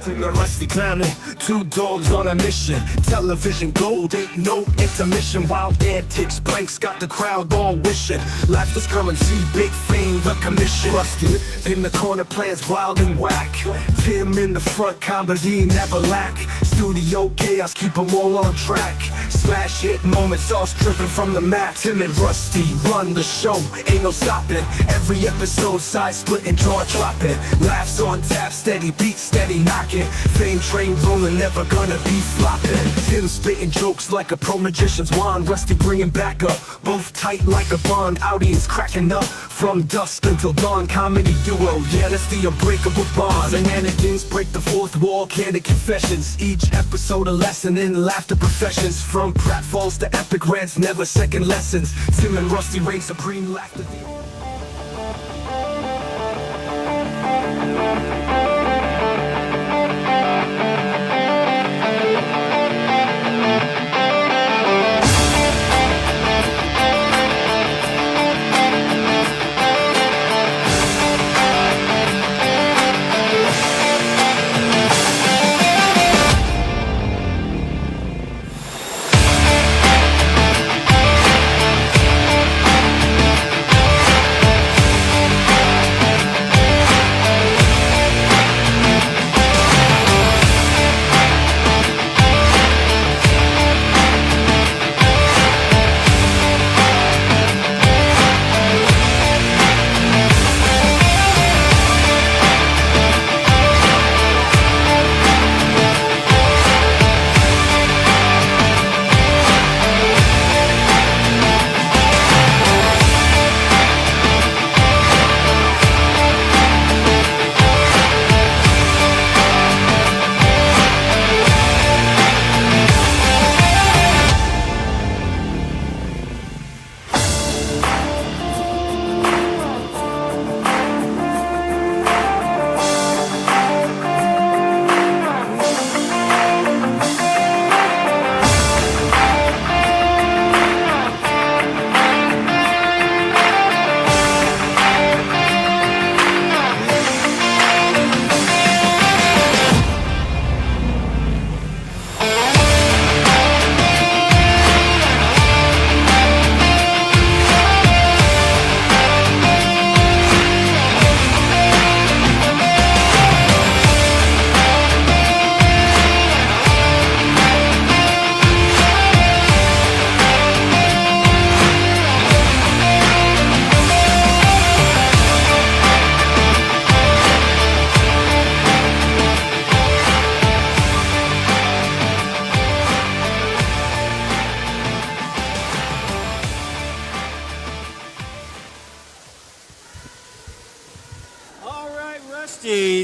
In the rusty planet, two dogs on a mission. Television gold, ain't no intermission. Wild antics, blanks got the crowd all wishing. Life is currency, big fame, the commission. Rusty in the corner, plans wild and whack. Tim in the front, comedy never lack. Studio chaos, keep them all on track. Smash hit moments, all stripping from the map. Tim and Rusty run the show, ain't no stopping. Every episode, side splitting, jaw dropping. Laughs on tap, steady beat, steady knocking. Fame train rolling, never gonna be flopping. Tim spitting jokes like a pro magician's wand. Rusty bringing back up, both tight like a bond. Audience cracking up from dusk until dawn. Comedy duo, yeah, that's the unbreakable bond. Shenanigans break the fourth wall, candid confessions. Each episode a lesson in laughter professions. From pratfalls to epic rants, never second lessons. Tim and Rusty reign supreme, laughter.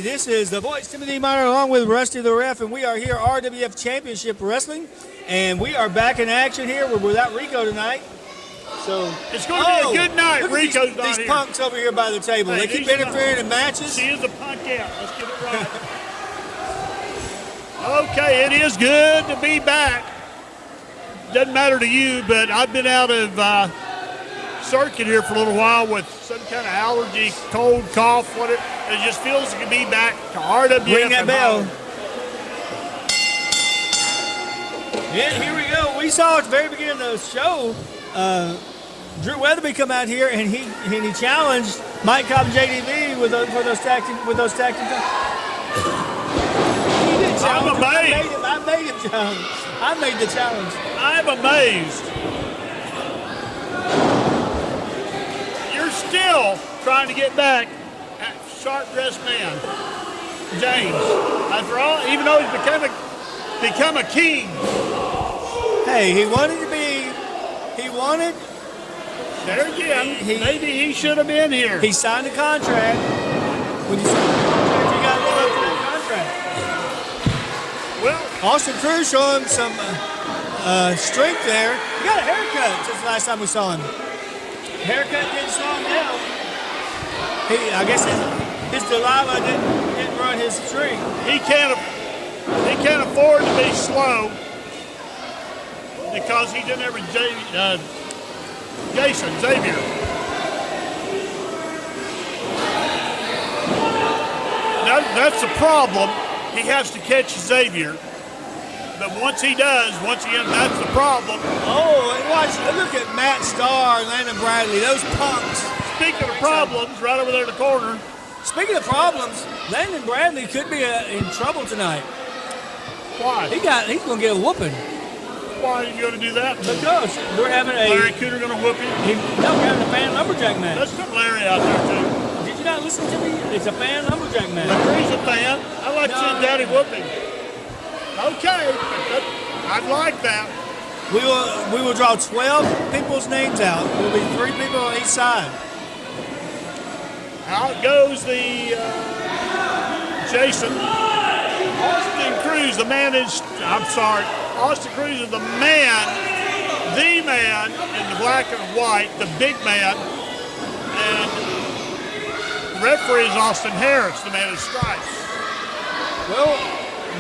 This is the voice, Timothy Miner, along with Rusty the Ref, and we are here, RWF Championship Wrestling, and we are back in action here. We're without Rico tonight. So it's going to be a good night. Rico's not these here. Punks over here by the table. Hey, they keep interfering in matches. She is a punk out. Let's get it right. Okay, it is good to be back. Doesn't matter to you, but I've been out of circuit here for a little while with some kind of allergy, cold, cough, whatever. It just feels like to be back to RWF. Ring that bell. Yeah, here we go. We saw at the very beginning of the show, Drew Weatherby come out here and he challenged Mike Cobb and JDV with those tag team. He did challenge. I'm amazed. I made him challenge. I made the challenge. I'm amazed. You're still trying to get back at sharp-dressed man, James. After all, even though he's become a king. Hey, he wanted to be. He wanted. There again. Maybe he should have been here. He signed a contract. When you sign a contract, you got to live up to that contract. Well, Austin Cruz showing some strength there. He got a haircut since the last time we saw him. Haircut didn't slow him down. I guess his Delilah didn't run his streak. He can't afford to be slow because he didn't ever Xavier. That's the problem. he has to catch Xavier. But once he does, once again, that's the problem. Oh, and look at Matt Starr and Landon Bradley, those punks. Speaking of problems, right over there in the corner. Speaking of problems, Landon Bradley could be in trouble tonight. Why? He's going to get a whooping. Why are you going to do that? Because we're having Larry Cooter going to whoop him? No, we're having a fan lumberjack match. Let's put Larry out there, too. Did you not listen to me? It's a fan lumberjack match. Larry's a fan. I like seeing Daddy whooping. Okay, I'd like that. We will draw 12 people's names out. There will be 3 people on each side. Out goes the Jason. Austin Cruz, the man is, I'm sorry, Austin Cruz is the man in the black and white, the big man. And the referee is Austin Harris, the man in stripes. Well,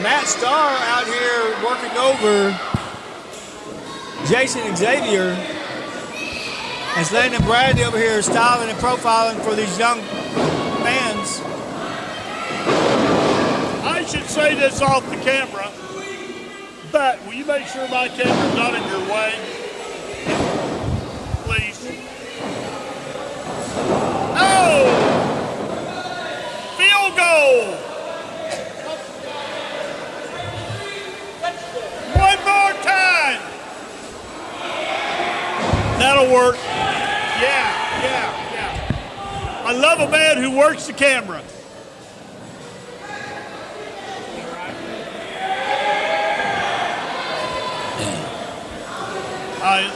Matt Starr out here working over Jason Xavier. As Landon Bradley over here styling and profiling for these young fans. I should say this off the camera, but will you make sure my camera's not in your way? Please. Oh! Field goal! One more time! That'll work. Yeah. I love a man who works the camera.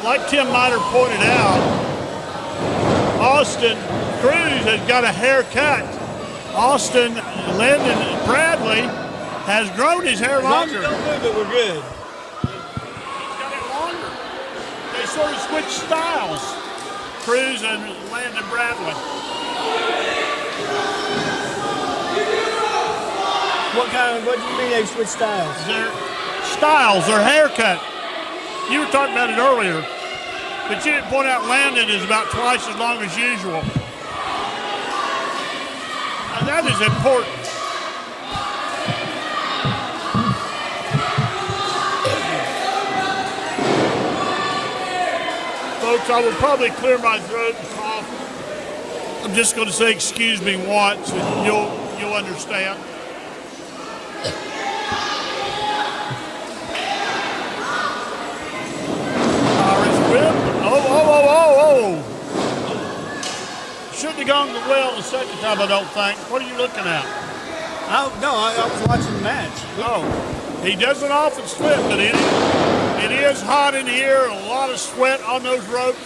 Like Tim Miner pointed out, Austin Cruz has got a haircut. Landon Bradley has grown his hair longer. Don't move it, we're good. He's got it longer. They sort of switched styles, Cruz and Landon Bradley. What do you mean they switched styles? Their haircut. You were talking about it earlier, but you didn't point out Landon is about twice as long as usual. And that is important. Folks, I will probably clear my throat and cough. I'm just going to say excuse me once, and you'll understand. Oh. Shouldn't have gone well the second time, I don't think. What are you looking at? I was watching the match. Oh, he doesn't often slip, but it is hot in here, a lot of sweat on those ropes.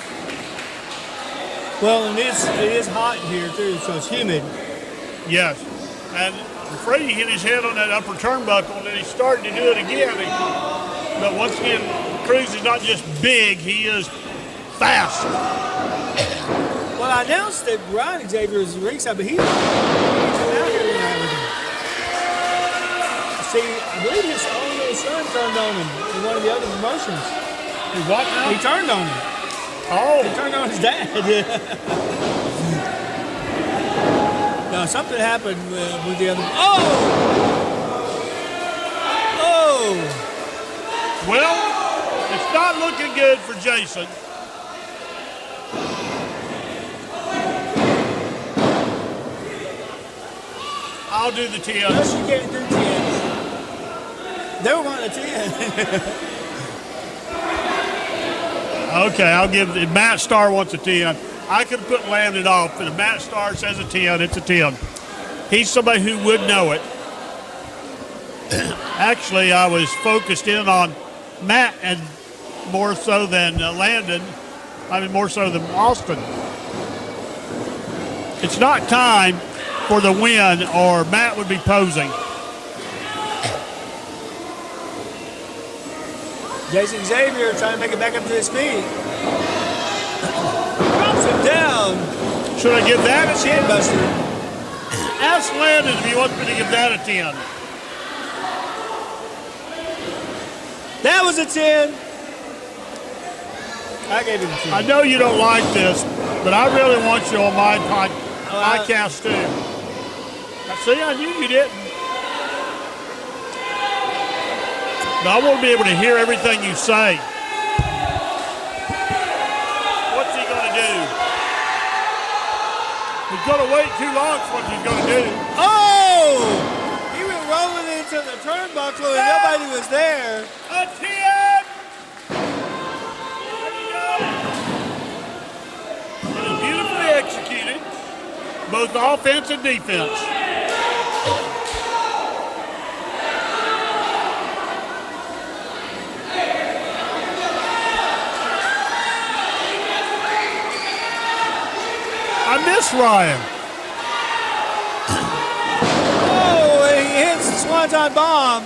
Well, it is hot in here, too, so it's humid. Yes, and I'm afraid he hit his head on that upper turnbuckle, and then he started to do it again. But once again, Cruz is not just big, he is fast. Well, I announced that Ryan Xavier is ringside, but he's out here tonight with him. See, I believe his own little son turned on him in one of the other promotions. He what now? He turned on him. Oh. He turned on his dad. No, something happened with the other. Oh! Well, it's not looking good for Jason. I'll do the 10. No, you can't do 10. They were wanting a 10. Okay, I'll give it. Matt Starr wants a 10. I could have put Landon off, but if Matt Starr says a 10, it's a 10. He's somebody who would know it. Actually, I was focused in on Matt and more so than Landon. I mean, more so than Austin. It's not time for the win, or Matt would be posing. Jason Xavier trying to make it back up to his feet. Drops him down. Should I give that a 10? Chin buster. Ask Landon if he wants me to give that a 10. That was a 10. I gave him a 10. I know you don't like this, but I really want you on my podcast too. See, I knew you didn't. But I want to be able to hear everything you say. What's he going to do? He's going to wait too long for what he's going to do. Oh! He went rolling into the turnbuckle and nobody was there. A 10! It is beautifully executed, both offense and defense. I miss Ryan. Oh, and he hits the Swanton bomb.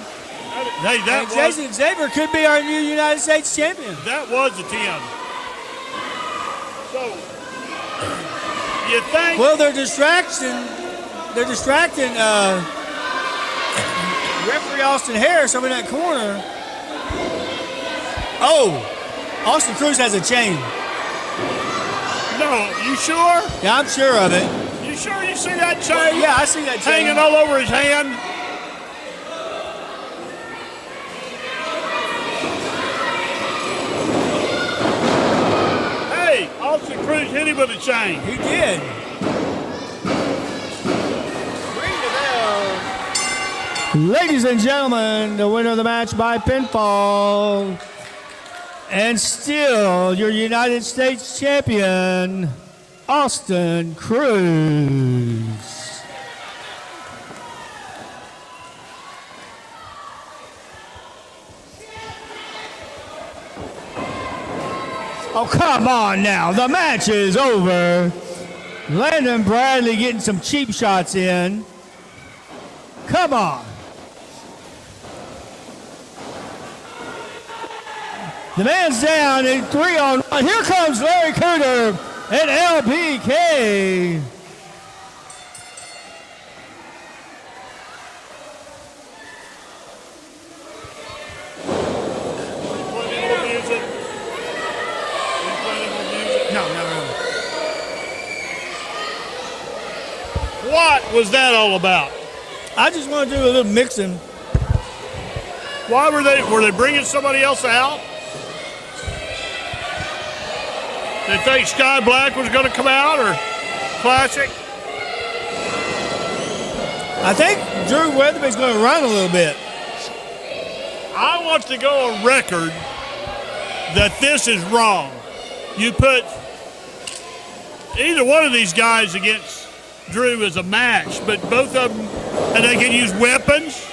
Hey, And Jason Xavier could be our new United States champion. That was a 10. So, you think? Well, they're distracting referee Austin Harris over in that corner. Oh, Austin Cruz has a chain. No, you sure? Yeah, I'm sure of it. You sure you see that chain? Yeah, I see that chain. Hanging all over his hand? Hey, Austin Cruz hit him with a chain. He did. Ring the bell. Ladies and gentlemen, the winner of the match by pinfall, and still your United States champion, Austin Cruz. Oh, come on now. The match is over. Landon Bradley getting some cheap shots in. Come on. The man's down in 3-on-1. Here comes Larry Cooter and LPK. What was that all about? I just want to do a little mixing. Why were they bringing somebody else out? They think Sky Black was going to come out, or Classic? I think Drew Weatherby's going to run a little bit. I want to go on record that this is wrong. You put either one of these guys against Drew as a match, but both of them, and they can use weapons.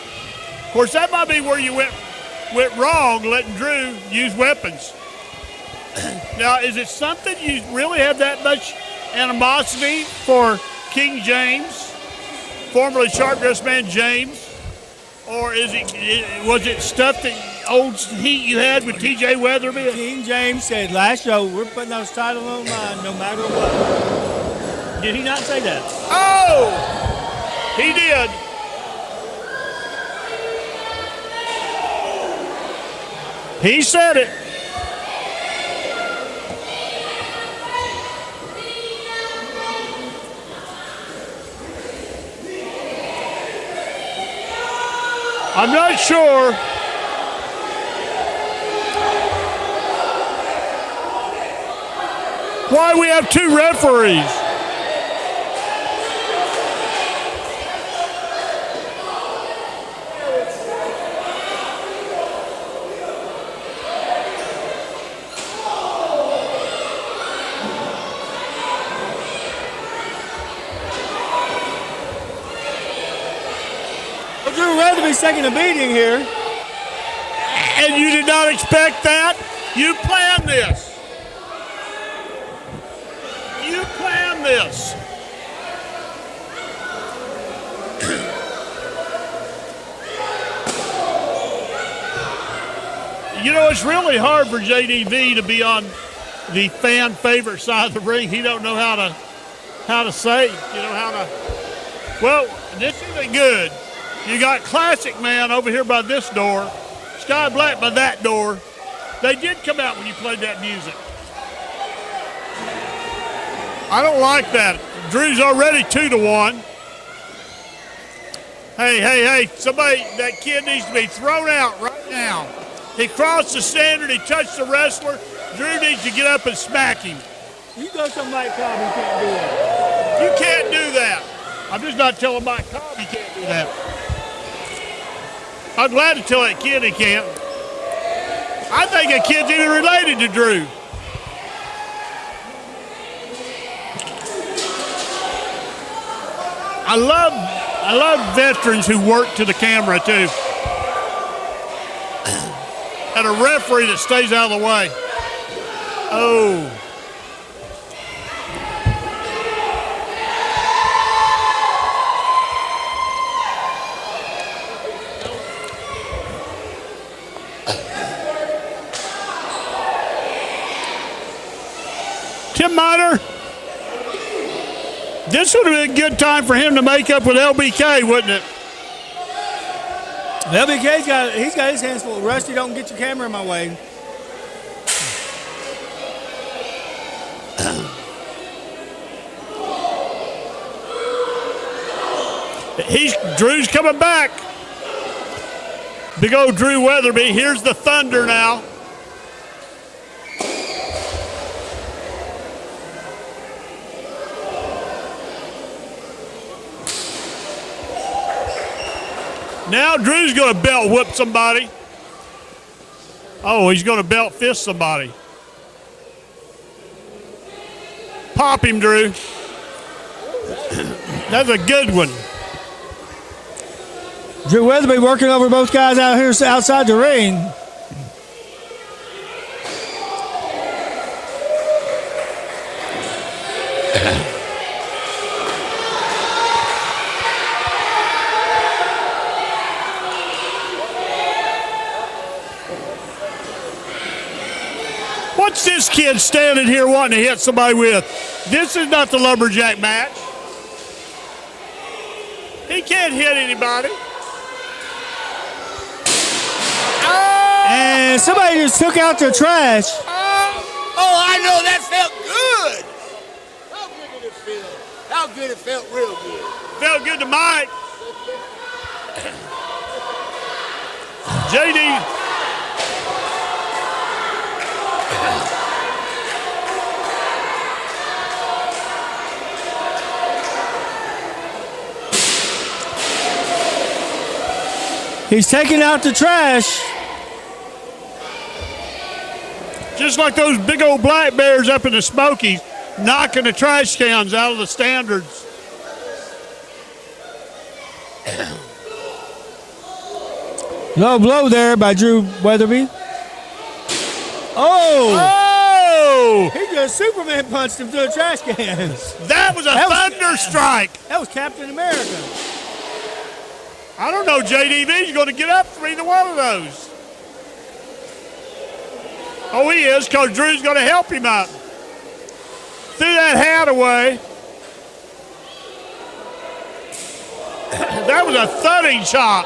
Of course, that might be where you went wrong, letting Drew use weapons. Now, is it something you really have that much animosity for King James, formerly Sharpdress Man James, or was it stuff that old heat you had with T.J. Weatherby? King James said last show, we're putting those titles on mine no matter what. Did he not say that? Oh, he did. He said it. I'm not sure why we have two referees. Drew Weatherby's taking a beating here. And you did not expect that? You planned this. You planned this. You know, it's really hard for JDV to be on the fan favorite side of the ring. He don't know how to say, well, this isn't good. You got Classic Man over here by this door, Sky Black by that door. They did come out when you played that music. I don't like that. Drew's already 2-1. Hey, somebody, that kid needs to be thrown out right now. He crossed the standard, he touched the wrestler. Drew needs to get up and smack him. You go to Mike Cobb, you can't do that. You can't do that. I'm just not telling Mike Cobb he can't do that. I'm glad to tell that kid he can't. I think that kid's even related to Drew. I love veterans who work to the camera too. And a referee that stays out of the way. Oh. Tim Miner, this would have been a good time for him to make up with LBK, wouldn't it? LBK's got his hands full. Rusty, don't get your camera in my way. Drew's coming back. Big old Drew Weatherby. Here's the Thunder now. Now Drew's going to belt whip somebody. Oh, he's going to belt fist somebody. Pop him, Drew. That's a good one. Drew Weatherby working over both guys out here outside the ring. What's this kid standing here wanting to hit somebody with? This is not the lumberjack match. He can't hit anybody. And somebody just took out their trash. Oh, I know that felt good. How good did it feel? How good it felt, real good. Felt good to Mike. JD. He's taking out the trash. Just like those big old black bears up in the Smokies, knocking the trash cans out of the standards. Low blow there by Drew Weatherby. Oh! Oh! He just Superman punched him through the trash cans. That was a thunder strike. That was Captain America. I don't know, JDV's going to get up for either one of those. Oh, he is, because Drew's going to help him up. Threw that hat away. That was a thudding shot.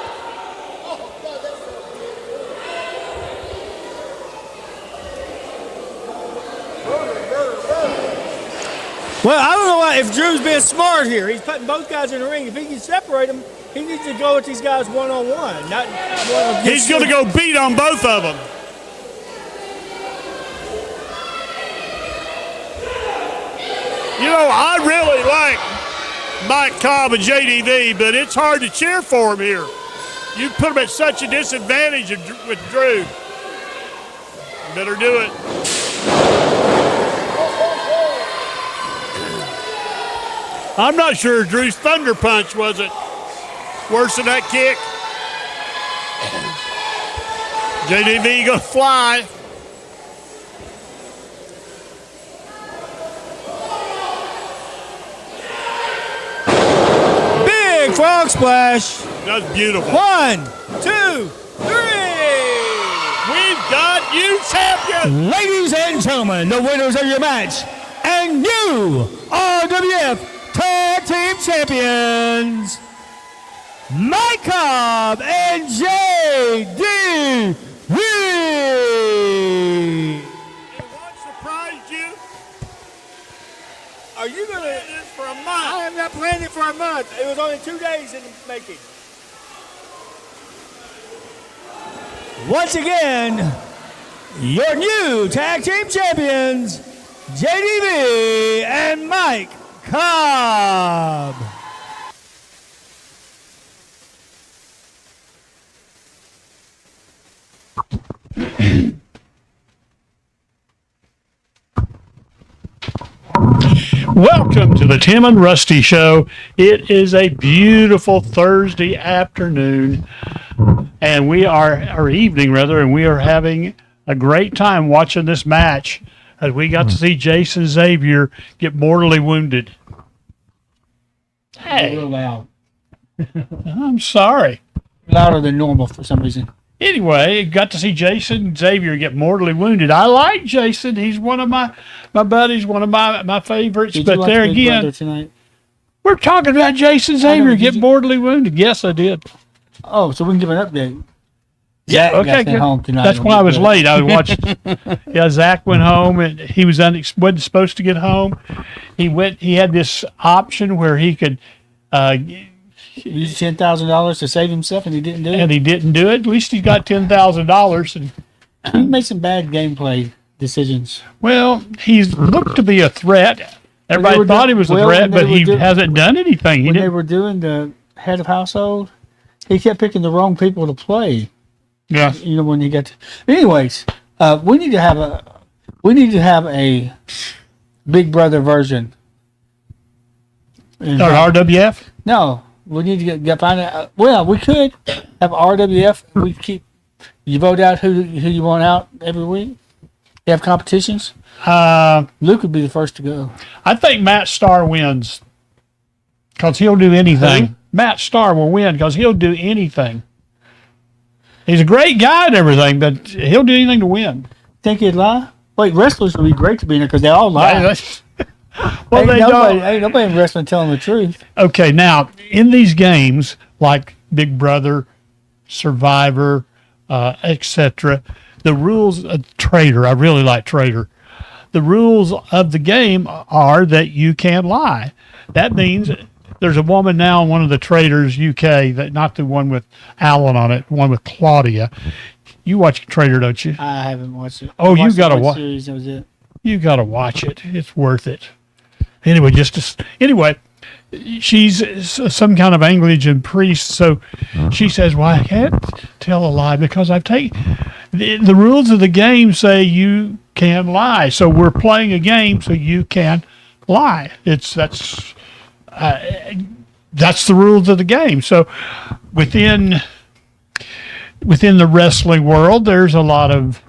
Well, I don't know why, if Drew's being smart here. He's putting both guys in the ring. If he can separate them, he needs to go with these guys one-on-one. Not one He's going to go beat on both of them. You know, I really like Mike Cobb and JDV, but it's hard to cheer for him here. You put him at such a disadvantage with Drew. Better do it. I'm not sure Drew's thunder punch wasn't worse than that kick. JDV gonna fly. big frog splash. That's beautiful. 1, 2, 3. We've got you champion. Ladies and gentlemen, the winners of your match and new RWF Tag Team Champions, Mike Cobb and JDV. And what surprised you? Are you gonna? This for a month. I have not planned it for a month. It was only 2 days in the making. once again, your new tag team champions, JDV and Mike Cobb. Welcome to the Tim and Rusty Show. It is a beautiful Thursday afternoon, and or evening rather, and we are having a great time watching this match as we got to see Jason Xavier get mortally wounded. Hey, Real loud. I'm sorry. Louder than normal for some reason. Anyway, got to see Jason Xavier get mortally wounded. I like Jason. He's one of my buddies, one of my favorites. Did but you watch there Big again, Brother tonight? we're talking about Jason Xavier did get you- mortally wounded. Yes, I did. Oh, so we can give an update. Yeah, Zach okay, got sent good. home tonight That's on why I Big was Brother. late. I watched. Yeah, Zach went home and he wasn't supposed to get home. He had this option where he could, Used $10,000 to save himself, and he didn't do it. and he didn't do it. At least he got $10,000. And He made some bad gameplay decisions. well, he's looked to be a threat. Everybody were thought doing- he was a well, threat, when they but were he doing- hasn't done anything. He When they didn't. were doing the head of household, he kept picking the wrong people to play. Yeah. You know, when you get to, anyways, we need to have a Big Brother version. Or RWF. No, we need to get find out. Well, we could have RWF. We you vote out who you want out every week. You have competitions. Luke would be the first to go. I think Matt Starr wins because he'll do anything. Who? Matt Starr will win because he'll do anything. He's a great guy and everything, but he'll do anything to win. Think he'd lie? Wait, wrestlers would be great to be in there because they all lie. Well, ain't they nobody, don't. ain't nobody in wrestling telling the truth. Okay, now in these games like Big Brother, Survivor, etc., the rules of Trader. I really like Trader. The rules of the game are that you can't lie. That means there's a woman now in one of the Traders UK, that not the one with Alan on it, one with Claudia. You watch Trader, don't you? I haven't watched it. Oh, I you watched gotta one wa- series. That was it. You got to watch it. It's worth it. Anyway, anyway, she's some kind of Anglican priest, so she says, "Well, I can't tell a lie because I've taken the rules of the game say you can lie. So we're playing a game, so you can lie. That's the rules of the game. So within the wrestling world, there's a lot of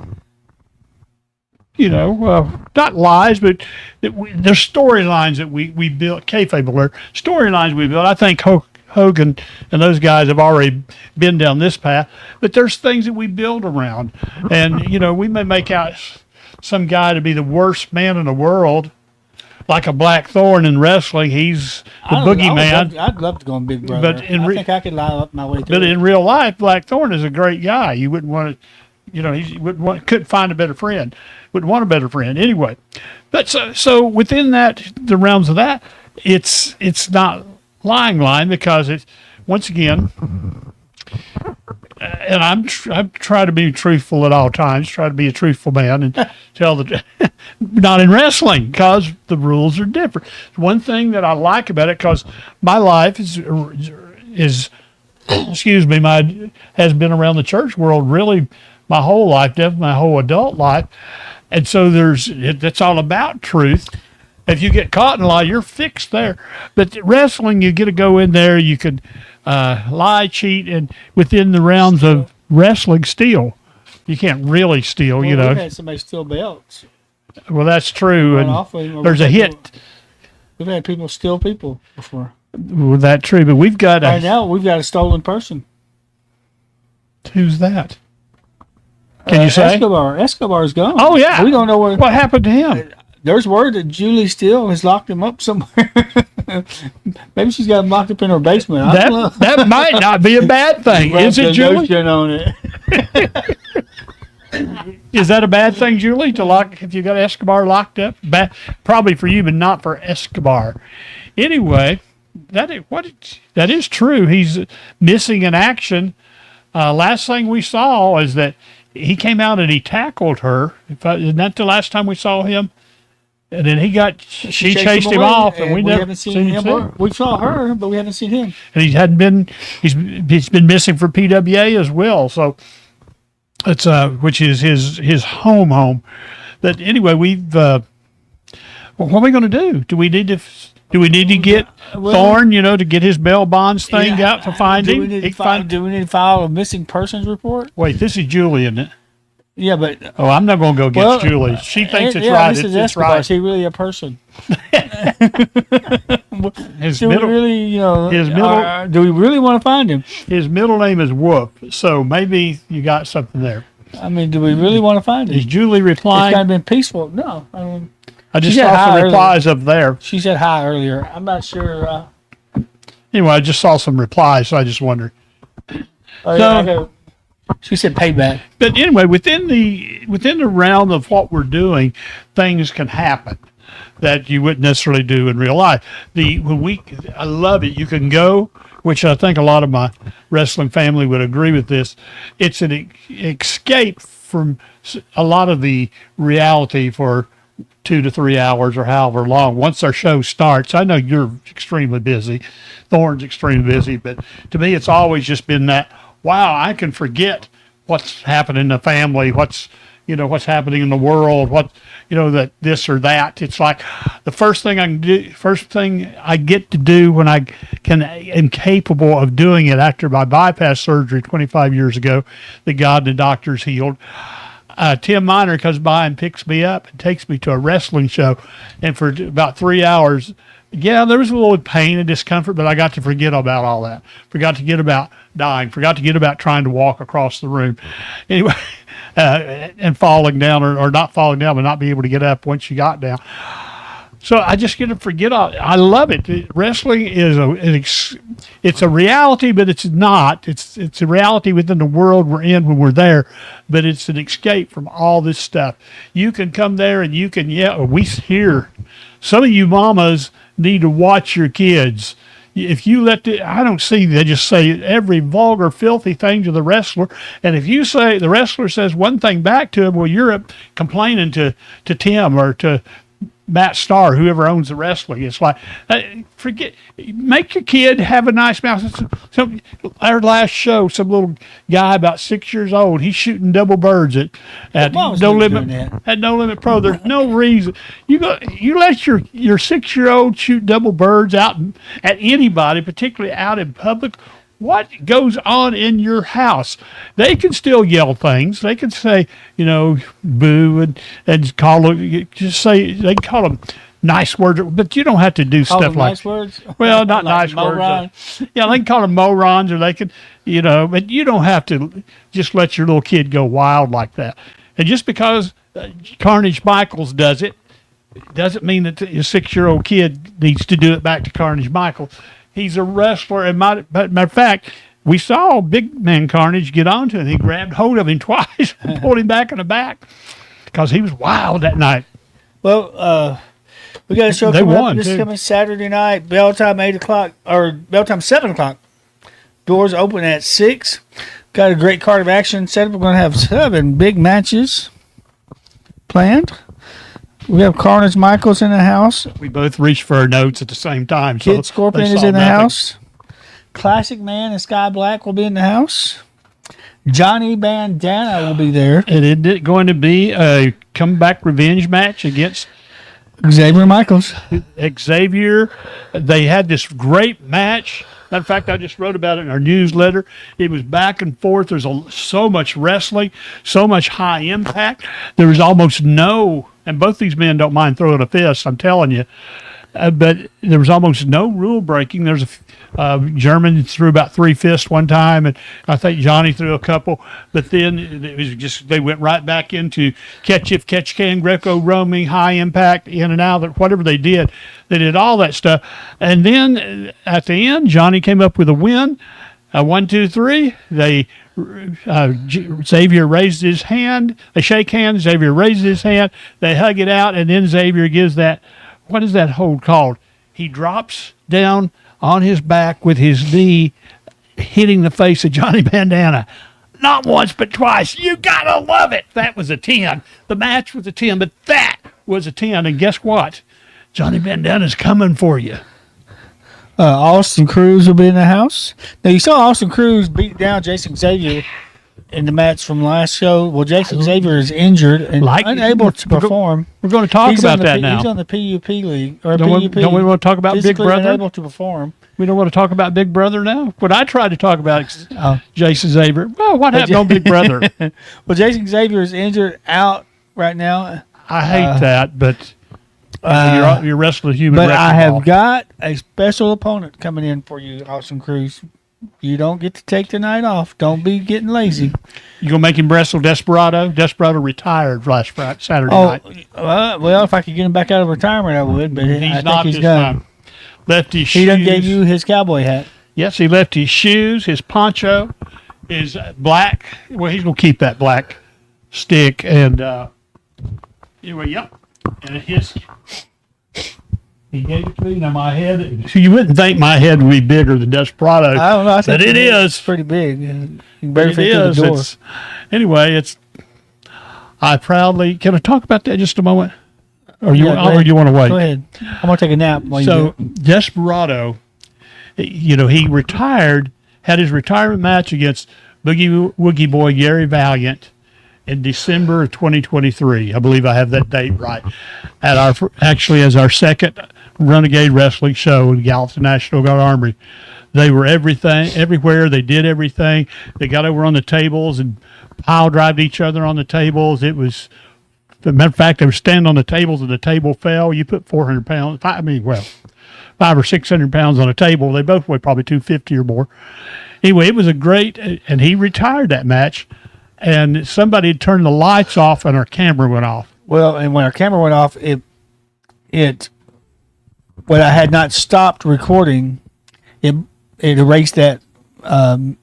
not lies, but there's storylines that we built, kayfabe alert, storylines we built. I think Hogan and those guys have already been down this path, but there's things that we build around. And, we may make out some guy to be the worst man in the world, like a Black Thorn in wrestling. He's the boogeyman. I'd love to go on Big Brother. But I think I could lie up my way through But it. in real life, Black Thorn is a great guy. You wouldn't want to, couldn't find a better friend. Wouldn't want a better friend anyway. But so within the realms of that, it's not lying because it's, once again, and I'm trying to be truthful at all times. Try to be a truthful man and tell not in wrestling because the rules are different. One thing that I like about it, because my life is has been around the church world really my whole life, definitely my whole adult life. And so it's all about truth. If you get caught in a lie, you're fixed there. But wrestling, you get to go in there, you could lie, cheat, and within the realms of wrestling, steal. You can't really steal, We've had somebody steal belts. Well, that's true. Run And off with them, or there's a hit. We've had people steal people before. Well, that's true. But we've got Right now, we've got a stolen person. Who's that? Can you say? Escobar's gone. Oh, yeah. We don't know where. What happened to him? There's word that Julie Steele has locked him up somewhere. Maybe she's got him locked up in her basement. I don't know. That might not be a bad thing. Is it, The Julie? notion on it. Is that a bad thing, Julie, to lock if you got Escobar locked up? Probably for you, but not for Escobar. Anyway, that is true. He's missing in action last thing we saw is that he came out and he tackled her. Isn't that the last time we saw him? And then she chased him away, off, and we never haven't seen him. We saw her, but we haven't seen him. And he's been missing for PWA as well. So it's which is his home. But anyway, what are we going to do? Do we need to get Thorne, to get his bail bonds thing out to find him? Do we need to file a missing persons report? Wait, this is Julie, isn't it? Yeah, but I'm not going to go against Julie. She thinks it's right. It's right. Is he really a person? His do middle, we really, his middle, do we really want to find him? His middle name is Wolf, so maybe you got something there. I mean, do we really want to find him? Is Julie replying? It's kind of been peaceful. No, I just saw some replies up there. She said hi earlier. I'm not sure. Anyway, I just saw some replies, so I just wondered. Okay. She said payback. But anyway, within the realm of what we're doing, things can happen that you wouldn't necessarily do in real life. I love it. You can go, which I think a lot of my wrestling family would agree with this. It's an escape from a lot of the reality for 2 to 3 hours or however long. Once our show starts, I know you're extremely busy. Thorne's extremely busy, but to me, it's always just been that, wow, I can forget what's happening in the family, what's happening in the world, that this or that. It's like the first thing I get to do when I am capable of doing it after my bypass surgery 25 years ago that God and the doctors healed. Tim Miner comes by and picks me up and takes me to a wrestling show. And for about 3 hours, yeah, there was a little pain and discomfort, but I got to forget about all that. Forgot to get about dying. Forgot to get about trying to walk across the room. Anyway, and falling down or not falling down, but not being able to get up once you got down. So I just get to forget all. I love it. Wrestling is it's a reality, but it's not. It's a reality within the world we're in when we're there, but it's an escape from all this stuff. You can come there and you can we hear some of you mamas need to watch your kids. If you I don't see, they just say every vulgar, filthy thing to the wrestler. And if you say, the wrestler says one thing back to him, well, you're complaining to Tim or to Matt Starr, whoever owns the wrestling. It's like, make your kid have a nice mouth. Our last show, some little guy about 6 years old, he's shooting double birds at No Limit Pro. There's no reason. You let your 6-year-old shoot double birds out at anybody, particularly out in public. What goes on in your house? They can still yell things. They can say, boo and call them, just say, they can call them nice words, but you don't have to do stuff like nice words. Well, not like nice words. They can call them morons, or they can, but you don't have to just let your little kid go wild like that. And just because Carnage Michaels does it, doesn't mean that a 6-year-old kid needs to do it back to Carnage Michaels. He's a wrestler, and matter of fact, we saw Big Man Carnage get onto him. He grabbed hold of him twice and pulled him back in the back because he was wild that night. Well, we got a show coming up this coming Saturday night. Bell time 8:00 or bell time 7:00. Doors open at 6. Got a great card of action set up. We're going to have 7 big matches planned. We have Carnage Michaels in the house. We both reached for our notes at the same time. Kid Scorpion is in the house. Classic Man and Sky Black will be in the house. Johnny Bandana will be there. And it's going to be a comeback revenge match against Xavier Michaels. Xavier. They had this great match. Matter of fact, I just wrote about it in our newsletter. It was back and forth. There's so much wrestling, so much high impact. There was almost no, and both these men don't mind throwing a fist, I'm telling you. But there was almost no rule breaking. There's a German threw about 3 fists one time, and I think Johnny threw a couple. But then it was just, they went right back into catch if catch can, Greco-Roman, high impact, in and out, whatever they did. They did all that stuff. And then at the end, Johnny came up with a win. 1, 2, 3. Xavier raised his hand. They shake hands. Xavier raises his hand. They hug it out, and then Xavier gives that. What is that hold called? He drops down on his back with his knee hitting the face of Johnny Bandana. Not once, but twice. You gotta love it. That was a 10. The match was a 10, but that was a 10. And guess what? Johnny Bandana's coming for you. Austin Cruz will be in the house. Now, you saw Austin Cruz beat down Jason Xavier in the match from last show. Well, Jason Xavier is injured and unable to perform. We're going to talk about that now. He's on the PUP league. Or don't PUP. We want to talk about Big Brother? Unable to perform. We don't want to talk about Big Brother now? When I tried to talk about Jason Xavier, well, what happened on Big Brother? Well, Jason Xavier is injured out right now. I hate that, but you're wrestling human. But I have got a special opponent coming in for you, Austin Cruz. You don't get to take the night off. Don't be getting lazy. You gonna make him wrestle Desperado? Desperado retired last Saturday night. Well, if I could get him back out of retirement, I would. But I think he's done. Left his shoes. He done gave you his cowboy hat. Yes, he left his shoes, his poncho, his black. Well, he's gonna keep that black stick and anyway, yep. And he gave it to me. Now my head. So you wouldn't think my head would be bigger than Desperado. I don't know. I think but it is. It's pretty big. You can barely fit through the door. Anyway, I proudly. Can I talk about that just a moment? Or you want to wait? Go ahead. I'm gonna take a nap while you do it. Desperado, he retired. Had his retirement match against Boogie Woogie Boy Gary Valiant in December of 2023. I believe I have that date right. As our second Renegade Wrestling show in Gallatin National Guard Armory. They were everywhere. They did everything. They got over on the tables and pile drived each other on the tables. It was, as a matter of fact, they were standing on the tables and the table fell. You put 400 pounds, 500 or 600 pounds on a table. They both weighed probably 250 or more. Anyway, it was a great, and he retired that match. And somebody had turned the lights off and our camera went off. Well, and when our camera went off, when I had not stopped recording, it erased that the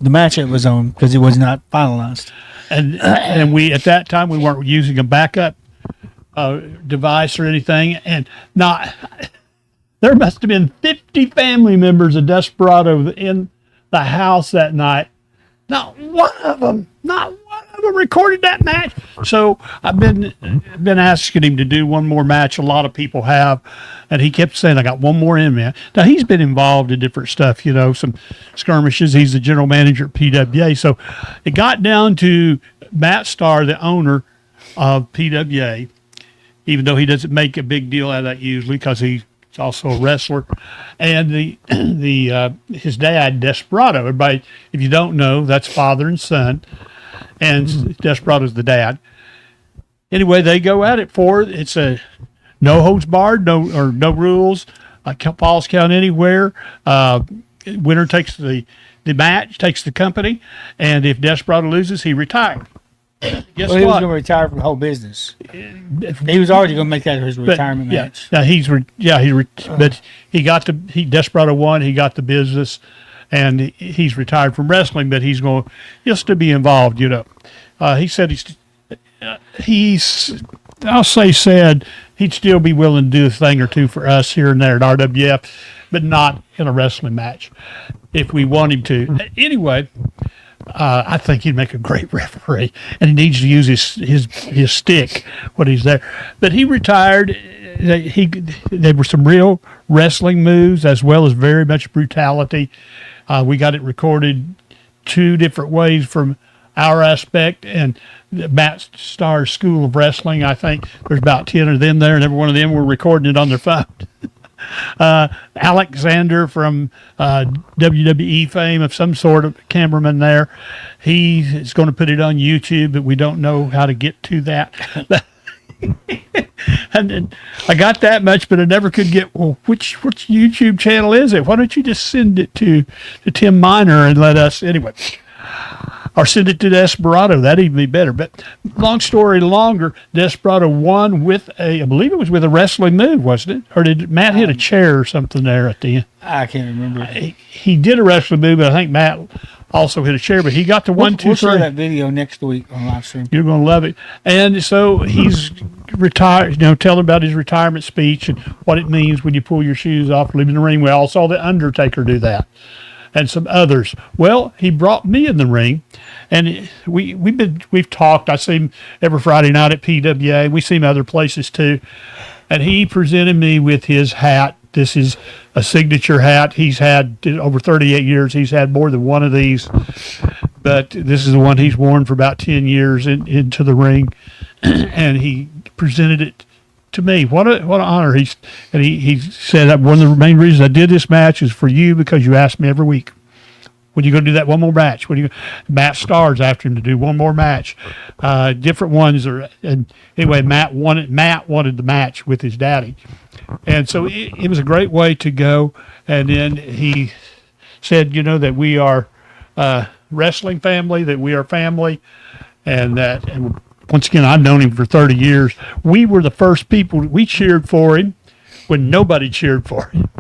match it was on because it was not finalized. And we at that time we weren't using a backup device or anything, and there must have been 50 family members of Desperado in the house that night. Not one of them recorded that match. So I've been asking him to do one more match. A lot of people have, and he kept saying, "I got one more in me." Now he's been involved in different stuff, some skirmishes. He's the general manager at PWA. So it got down to Matt Starr, the owner of PWA, even though he doesn't make a big deal out of that usually because he's also a wrestler, and his dad Desperado. Everybody, if you don't know, that's father and son, and Desperado's the dad. Anyway, they go at it it's a no holds barred, no rules, falls count anywhere. Winner takes the match, takes the company, and if Desperado loses, he retires. Guess he what? was going to retire from the whole business. He was already going to make that his retirement match. Yeah, but Desperado won. He got the business, and he's retired from wrestling. But he's going just to be involved. He said said he'd still be willing to do a thing or two for us here and there at RWF, but not in a wrestling match if we want him to. Anyway. I think he'd make a great referee, and he needs to use his stick when he's there. But he retired. There were some real wrestling moves as well as very much brutality. We got it recorded 2 different ways from our aspect, and Matt Starr's School of Wrestling. I think there's about 10 of them there, and every one of them were recording it on their phone. Alexander from WWE fame of some sort of cameraman there. He is going to put it on YouTube, but we don't know how to get to that. And then I got that much, but I never could get, which YouTube channel is it? Why don't you just send it to Tim Miner and let us, anyway. Or send it to Desperado. That'd even be better. But long story longer, Desperado won with I believe it was with a wrestling move, wasn't it? Or did Matt hit a chair or something there at the end? I can't remember. He did a wrestling move, but I think Matt also hit a chair. But he got the 1, 2, 3. We'll show that video next week on Livestream. You're going to love it. And so he's retired, telling about his retirement speech and what it means when you pull your shoes off, leaving the ring. We all saw the Undertaker do that. and some others. Well, he brought me in the ring, and we've talked. I see him every Friday night at PWA. We see him other places too, and he presented me with his hat. This is a signature hat. He's had over 38 years. He's had more than one of these, but this is the one he's worn for about 10 years into the ring, and he presented it to me. What an honor. He said that one of the main reasons I did this match is for you because you asked me every week, when you going to do that one more match? Matt Starr's after him to do one more match. Different ones and anyway, Matt wanted the match with his daddy. And so it was a great way to go. And then he said, that we are a wrestling family, that we are family, and once again, I've known him for 30 years. We were the first people, we cheered for him when nobody cheered for him.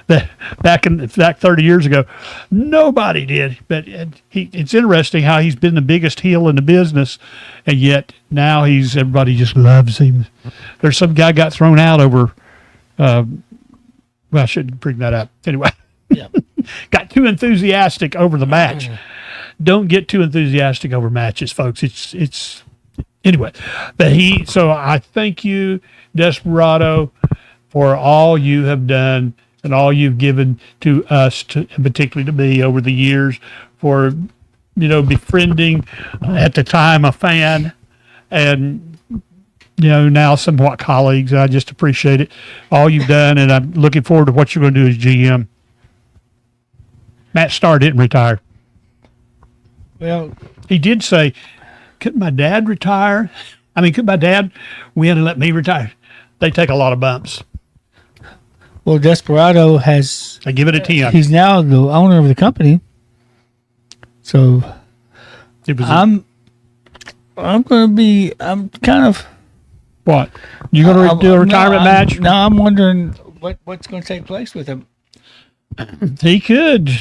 Back 30 years ago, nobody did. But it's interesting how he's been the biggest heel in the business, and yet now everybody just loves him. There's some guy got thrown out over, well, I shouldn't bring that up. Anyway, Yeah. got too enthusiastic over the match. Don't get too enthusiastic over matches, folks. It's anyway. But so I thank you, Desperado, for all you have done and all you've given to us, and particularly to me over the years, for befriending at the time a fan, and now somewhat colleagues. I just appreciate it, all you've done, and I'm looking forward to what you're going to do as GM. Matt Starr didn't retire. Well, He did say, "Couldn't my dad retire? Could my dad win and let me retire?" They take a lot of bumps. Well, Desperado I give it a 10. he's now the owner of the company. So It was I'm kind of. what? You going to do a retirement match? No, I'm wondering what's going to take place with him. He could.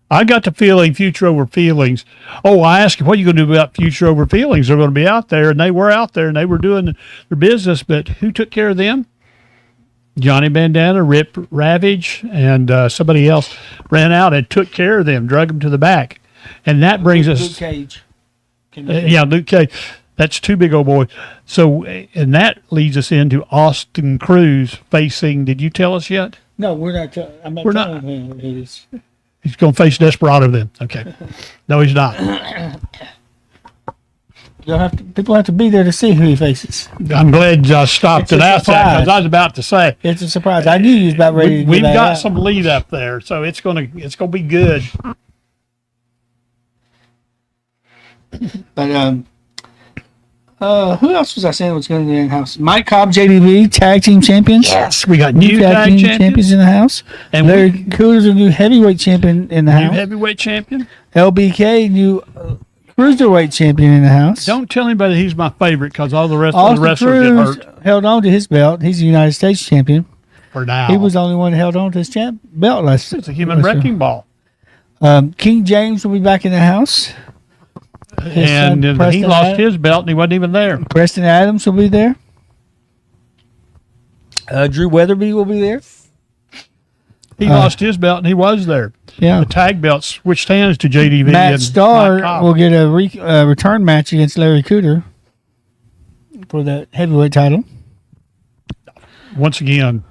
I got the feeling future over feelings. Oh, I asked him, what are you going to do about future over feelings? They're going to be out there, and they were out there, and they were doing their business, but who took care of them? Johnny Bandana, Rip Ravage, and somebody else ran out and took care of them, drug them to the back. And that brings us... Luke Cage. Luke Cage. That's two big old boys. So, and that leads us into Austin Cruz facing... Did you tell us yet? No, we're not. I'm not telling him who it is. He's going to face Desperado then. Okay. No, he's not. People have to be there to see who he faces. I'm glad you stopped and asked that, because I was about to say. It's a surprise. I knew you was about ready to We've get got out. some lead up there, so it's gonna be good. But who else was I saying was going to be in the house? Mike Cobb, JDB, tag team champions. Yes, we got new tag team champions in the house. And Larry Cooter's a new heavyweight champion in the new house. heavyweight champion. LBK, new cruiserweight champion in the house. Don't tell anybody he's my favorite, because all the rest of Austin the wrestlers get Cruz hurt held on to his belt. He's the United States champion. for now. He was the only one that held on to his belt last. It's a human wrecking ball. King James will be back in the house. His And son, he Preston lost Adams. his belt and he wasn't even there. Preston Adams will be there. Drew Weatherby will be there. He lost his belt and he was there. Yeah. The tag belt switched hands to JDV. Matt and Mike Starr Cobb. will get a return match against Larry Cooter for the heavyweight title. Once again,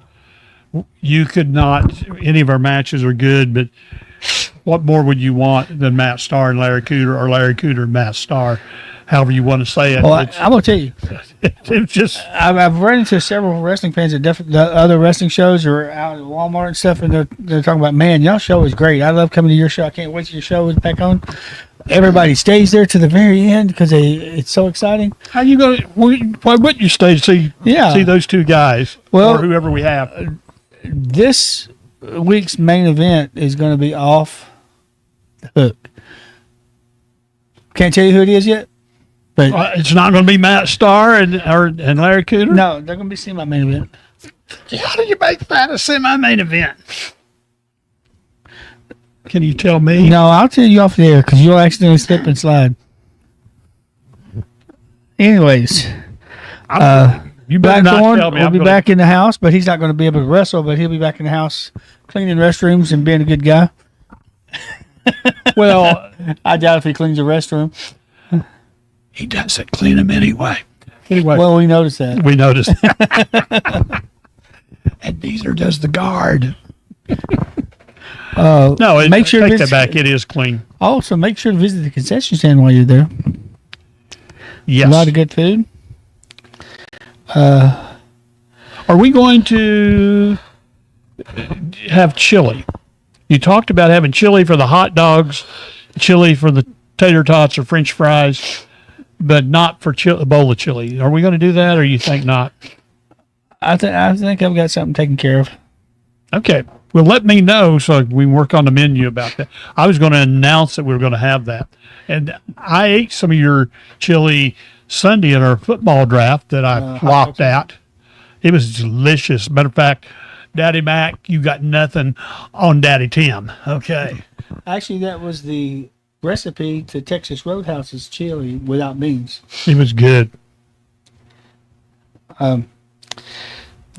you could not, any of our matches are good, but what more would you want than Matt Starr and Larry Cooter, or Larry Cooter and Matt Starr, however you want to say it. Well, I'm going to tell you, It's just, I've run into several wrestling fans at the other wrestling shows or out at Walmart and stuff, and they're talking about, man, y'all show is great. I love coming to your show. I can't wait till your show is back on. Everybody stays there to the very end because it's so exciting. how you going to, why wouldn't you stay to see those two guys, Well, or whoever we have? This week's main event is going to be off the hook. Can't tell you who it is yet, but It's not going to be Matt Starr and Larry Cooter? no, they're going to be seeing my main event. How do you make that a semi-main event? Can you tell me? No, I'll tell you off the air because you'll accidentally slip and slide. Anyways, You better not Blackthorn tell me. will I'm be gonna- back in the house, but he's not going to be able to wrestle. But he'll be back in the house cleaning restrooms and being a good guy. Well, I doubt if he cleans the restroom. he doesn't clean them anyway. Anyway, Well, we noticed that. we noticed. And neither does the guard. No, make sure take this- that back. It is clean. Also, make sure to visit the concession stand while you're there. Yes. A lot of good food. Are we going to have chili? You talked about having chili for the hot dogs, chili for the tater tots or French fries, but not for a bowl of chili. Are we going to do that, or you think not? I think I've got something taken care of. Okay. Well, let me know so we can work on the menu about that. I was going to announce that we were going to have that. And I ate some of your chili Sunday at our football draft that I flopped out. It was delicious. Matter of fact, Daddy Mac, you got nothing on Daddy Tim. Okay. Actually, that was the recipe to Texas Roadhouse's chili without beans. It was good.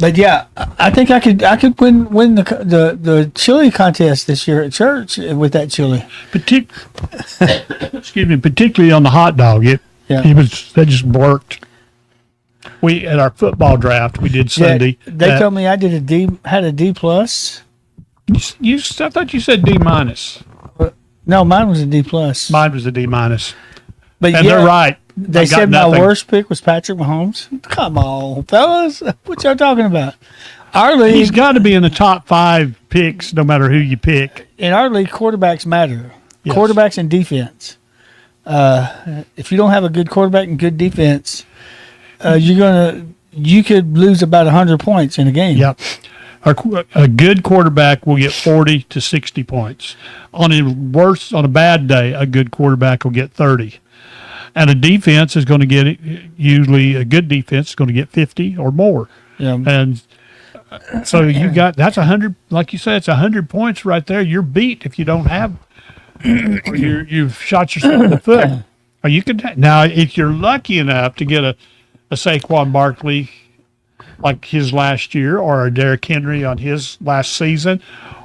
But yeah, I think I could win the chili contest this year at church with that chili. Excuse me, particularly on the hot dog. That just worked. We at our football draft we did Sunday. Yeah, they told me I had a D plus. I thought you said D minus. No, mine was a D plus. Mine was a D minus. But And they're right. They said my worst pick was Patrick Mahomes. Come on, fellas, what y'all talking about? Our league, He's got to be in the top 5 picks, no matter who you pick. in our league, quarterbacks matter. Yes. Quarterbacks and defense. If you don't have a good quarterback and good defense, you could lose about 100 points in a game. Yep. A good quarterback will get 40 to 60 points. On a bad day, a good quarterback will get 30. And a defense is going to get, usually a good defense is going to get 50 or more. Yeah. And so that's 100, like you said, it's 100 points right there. You're beat if you don't have, or you've shot yourself in the foot. Or you could, now if you're lucky enough to get a Saquon Barkley like his last year, or a Derrick Henry on his last season,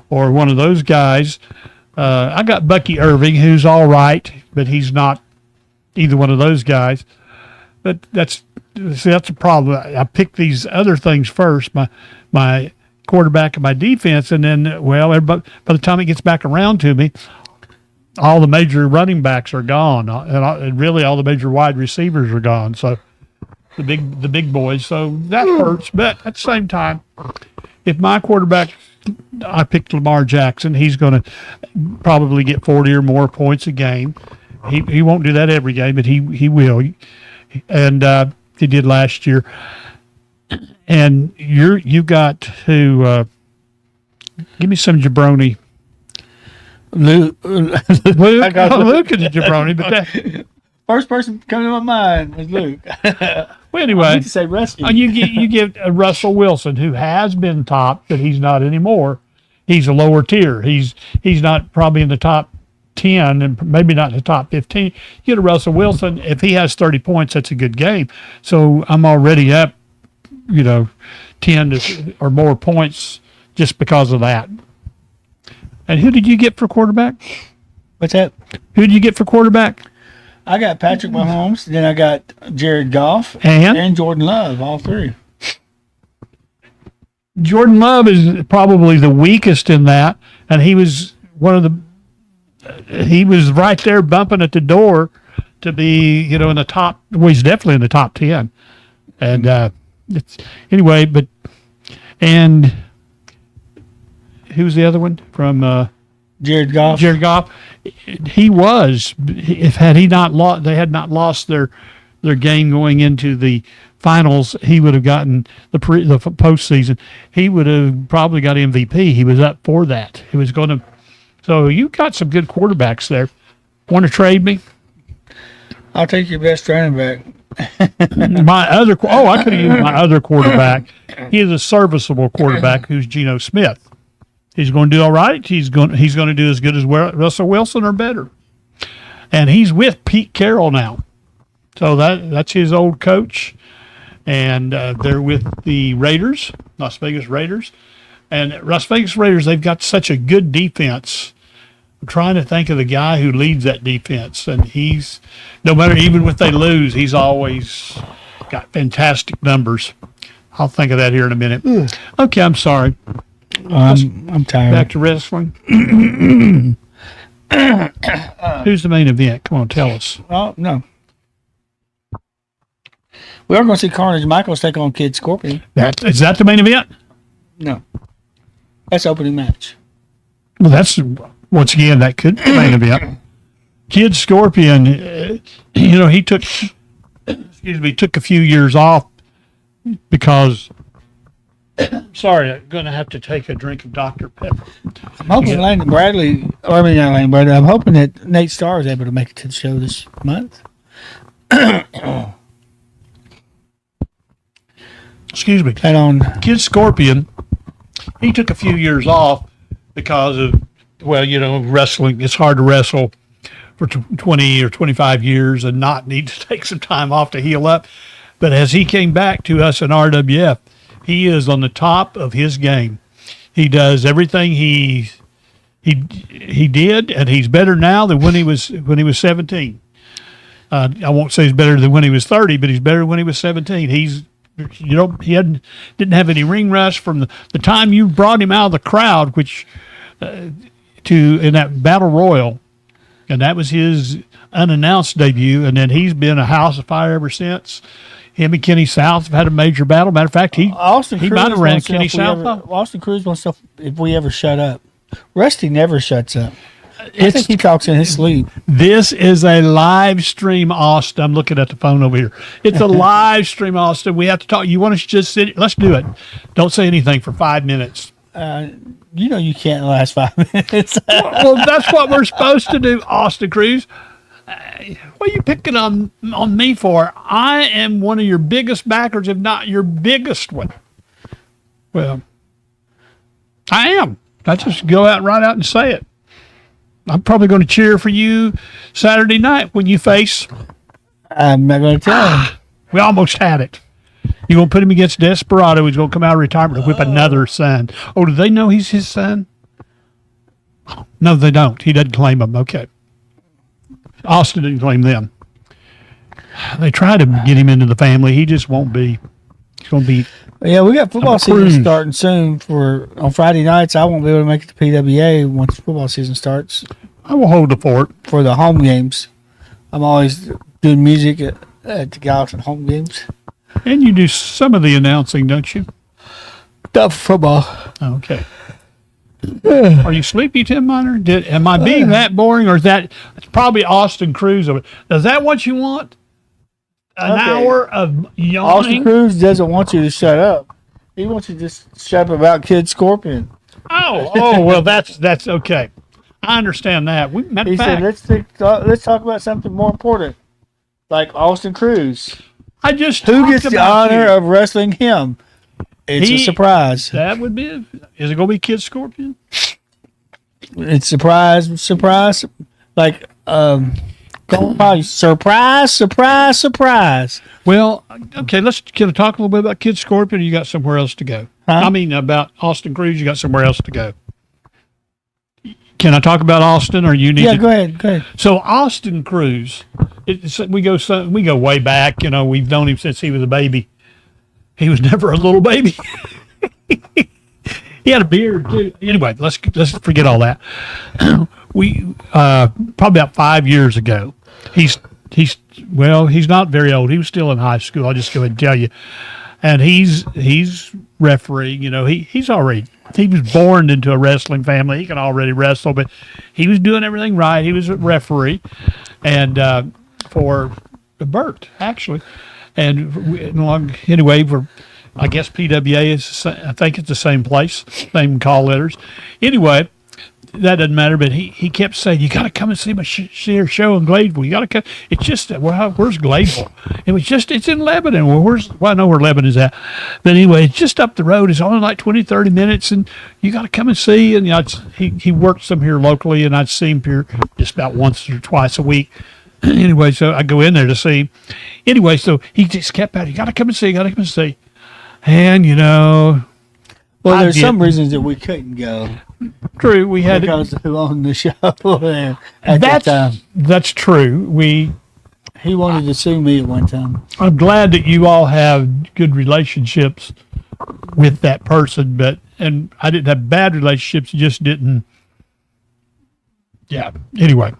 or one of those guys. I got Bucky Irving, who's all right, but he's not either one of those guys. But that's a problem. I picked these other things first, my quarterback and my defense, and then, by the time it gets back around to me, all the major running backs are gone, and really all the major wide receivers are gone. So the big boys. So that hurts. But at the same time, if my quarterback, I picked Lamar Jackson, he's going to probably get 40 or more points a game. He won't do that every game, but he will. And he did last year. And you got to give me some jabroni. Luke Luke is a jabroni, but that. First person coming to my mind was Luke. Well, anyway, I need to say Rusty. you get Russell Wilson, who has been top, but he's not anymore. He's a lower tier. He's not probably in the top 10 and maybe not in the top 15. You get a Russell Wilson, if he has 30 points, that's a good game. So I'm already up, 10 or more points just because of that. And who did you get for quarterback? What's that? Who did you get for quarterback? I got Patrick Mahomes, then I got Jared Goff And Jordan Love, all three. Jordan Love is probably the weakest in that, and he was he was right there bumping at the door to be, in the top. Well, he's definitely in the top 10. And anyway, and who's the other one from Jared Goff. Jared Goff? He was. If they had not lost their game going into the finals, he would have gotten the postseason. He would have probably got MVP. He was up for that. He was going to. So you got some good quarterbacks there. Want to trade me? I'll take your best running back. I could have used my other quarterback. He is a serviceable quarterback who's Geno Smith. He's going to do all right. He's going to do as good as Russell Wilson or better. And he's with Pete Carroll now. So that's his old coach. And they're with the Raiders, Las Vegas Raiders. And Las Vegas Raiders, they've got such a good defense trying to think of the guy who leads that defense, and he's no matter even if they lose, he's always got fantastic numbers. I'll think of that here in a minute. Okay, I'm sorry. I'm tired. Back to wrestling. Who's the main event? Come on, tell us. Oh no. We are going to see Carnage Michaels take on Kid Scorpion. Is that the main event? No. That's the opening match. Well, that's once again that could be the main event. Kid Scorpion, he took a few years off because. Sorry, I'm going to have to take a drink of Dr. Pepper. I'm hoping Landon Bradley, or I mean not Landon Bradley, I'm hoping that Nate Starr is able to make it to the show this month. Excuse me. And on Kid Scorpion, he took a few years off because of, wrestling. It's hard to wrestle for 20 or 25 years and not need to take some time off to heal up. But as he came back to us in RWF, he is on the top of his game. He does everything he did, and he's better now than when he was 17. I won't say he's better than when he was 30, but he's better when he was 17. He didn't have any ring rust from the time you brought him out of the crowd, which in that Battle Royal, and that was his unannounced debut, and then he's been a house of fire ever since. Him and Kenny South have had a major battle. Matter of fact, he might have ran Kenny South off. Austin Cruz wants to if we ever shut up. Rusty never shuts up. I think he talks in his sleep. This is a live stream, Austin. I'm looking at the phone over here. It's a live stream, Austin. We have to talk. You want us to just sit? Let's do it. Don't say anything for 5 minutes. You can't last 5 minutes. Well, that's what we're supposed to do, Austin Cruz. What are you picking on me for? I am one of your biggest backers, if not your biggest one. Well, I am. I just go right out and say it. I'm probably going to cheer for you Saturday night when you face. I'm not going to tell him. We almost had it. You're going to put him against Desperado. He's going to come out of retirement to whip another son. Oh, do they know he's his son? No, they don't. He doesn't claim him. Okay. Austin didn't claim them. They tried to get him into the family. He just won't be. He's going to be. Yeah, we got football season starting soon. On Friday nights, I won't be able to make it to PWA once football season starts. I will hold the fort for the home games. I'm always doing music at the Gallatin home games. And you do some of the announcing, don't you? Not for football. Okay. Are you sleepy, Tim Miner? Am I being that boring, or is that it's probably Austin Cruz? Is that what you want? An hour of yawning? Austin Cruz doesn't want you to shut up. He wants you to just shut up about Kid Scorpion. Oh, well, that's okay. I understand that. He said, let's talk about something more important, like Austin Cruz. I just who gets the honor of wrestling him? It's a surprise. That would be it. Is it going to be Kid Scorpion? It's surprise. Like, surprise. Well, okay, can I talk a little bit about Kid Scorpion, or you got somewhere else to go? Huh? I mean, about Austin Cruz, you got somewhere else to go. Can I talk about Austin, or you need to? Go ahead. So Austin Cruz, we go way back. We've known him since he was a baby. He was never a little baby. He had a beard too. Anyway, let's forget all that. We probably about 5 years ago. He's not very old. He was still in high school. I'll just go ahead and tell you. And he's refereeing. He was born into a wrestling family. He can already wrestle, but he was doing everything right. He was a referee, and for Bert actually. And anyway, I guess PWA is, I think it's the same place, same call letters. Anyway, that doesn't matter, but he kept saying, you got to come and see my show in Gladeville. You got to come. It's just, where's Gladeville? It's in Lebanon. Well, I know where Lebanon is at. But anyway, it's just up the road. It's only like 20, 30 minutes, and you got to come and see. And he worked some here locally, and I'd see him here just about once or twice a week. Anyway, so I go in there to see him. Anyway, so he just kept at it. You got to come and see. And, Well, I there's get- some reasons that we couldn't go True, we had because of who owned the show at that time. that's true. He wanted to sue me at one time. I'm glad that you all have good relationships with that person, and I didn't have bad relationships, just didn't. Yeah. Anyway,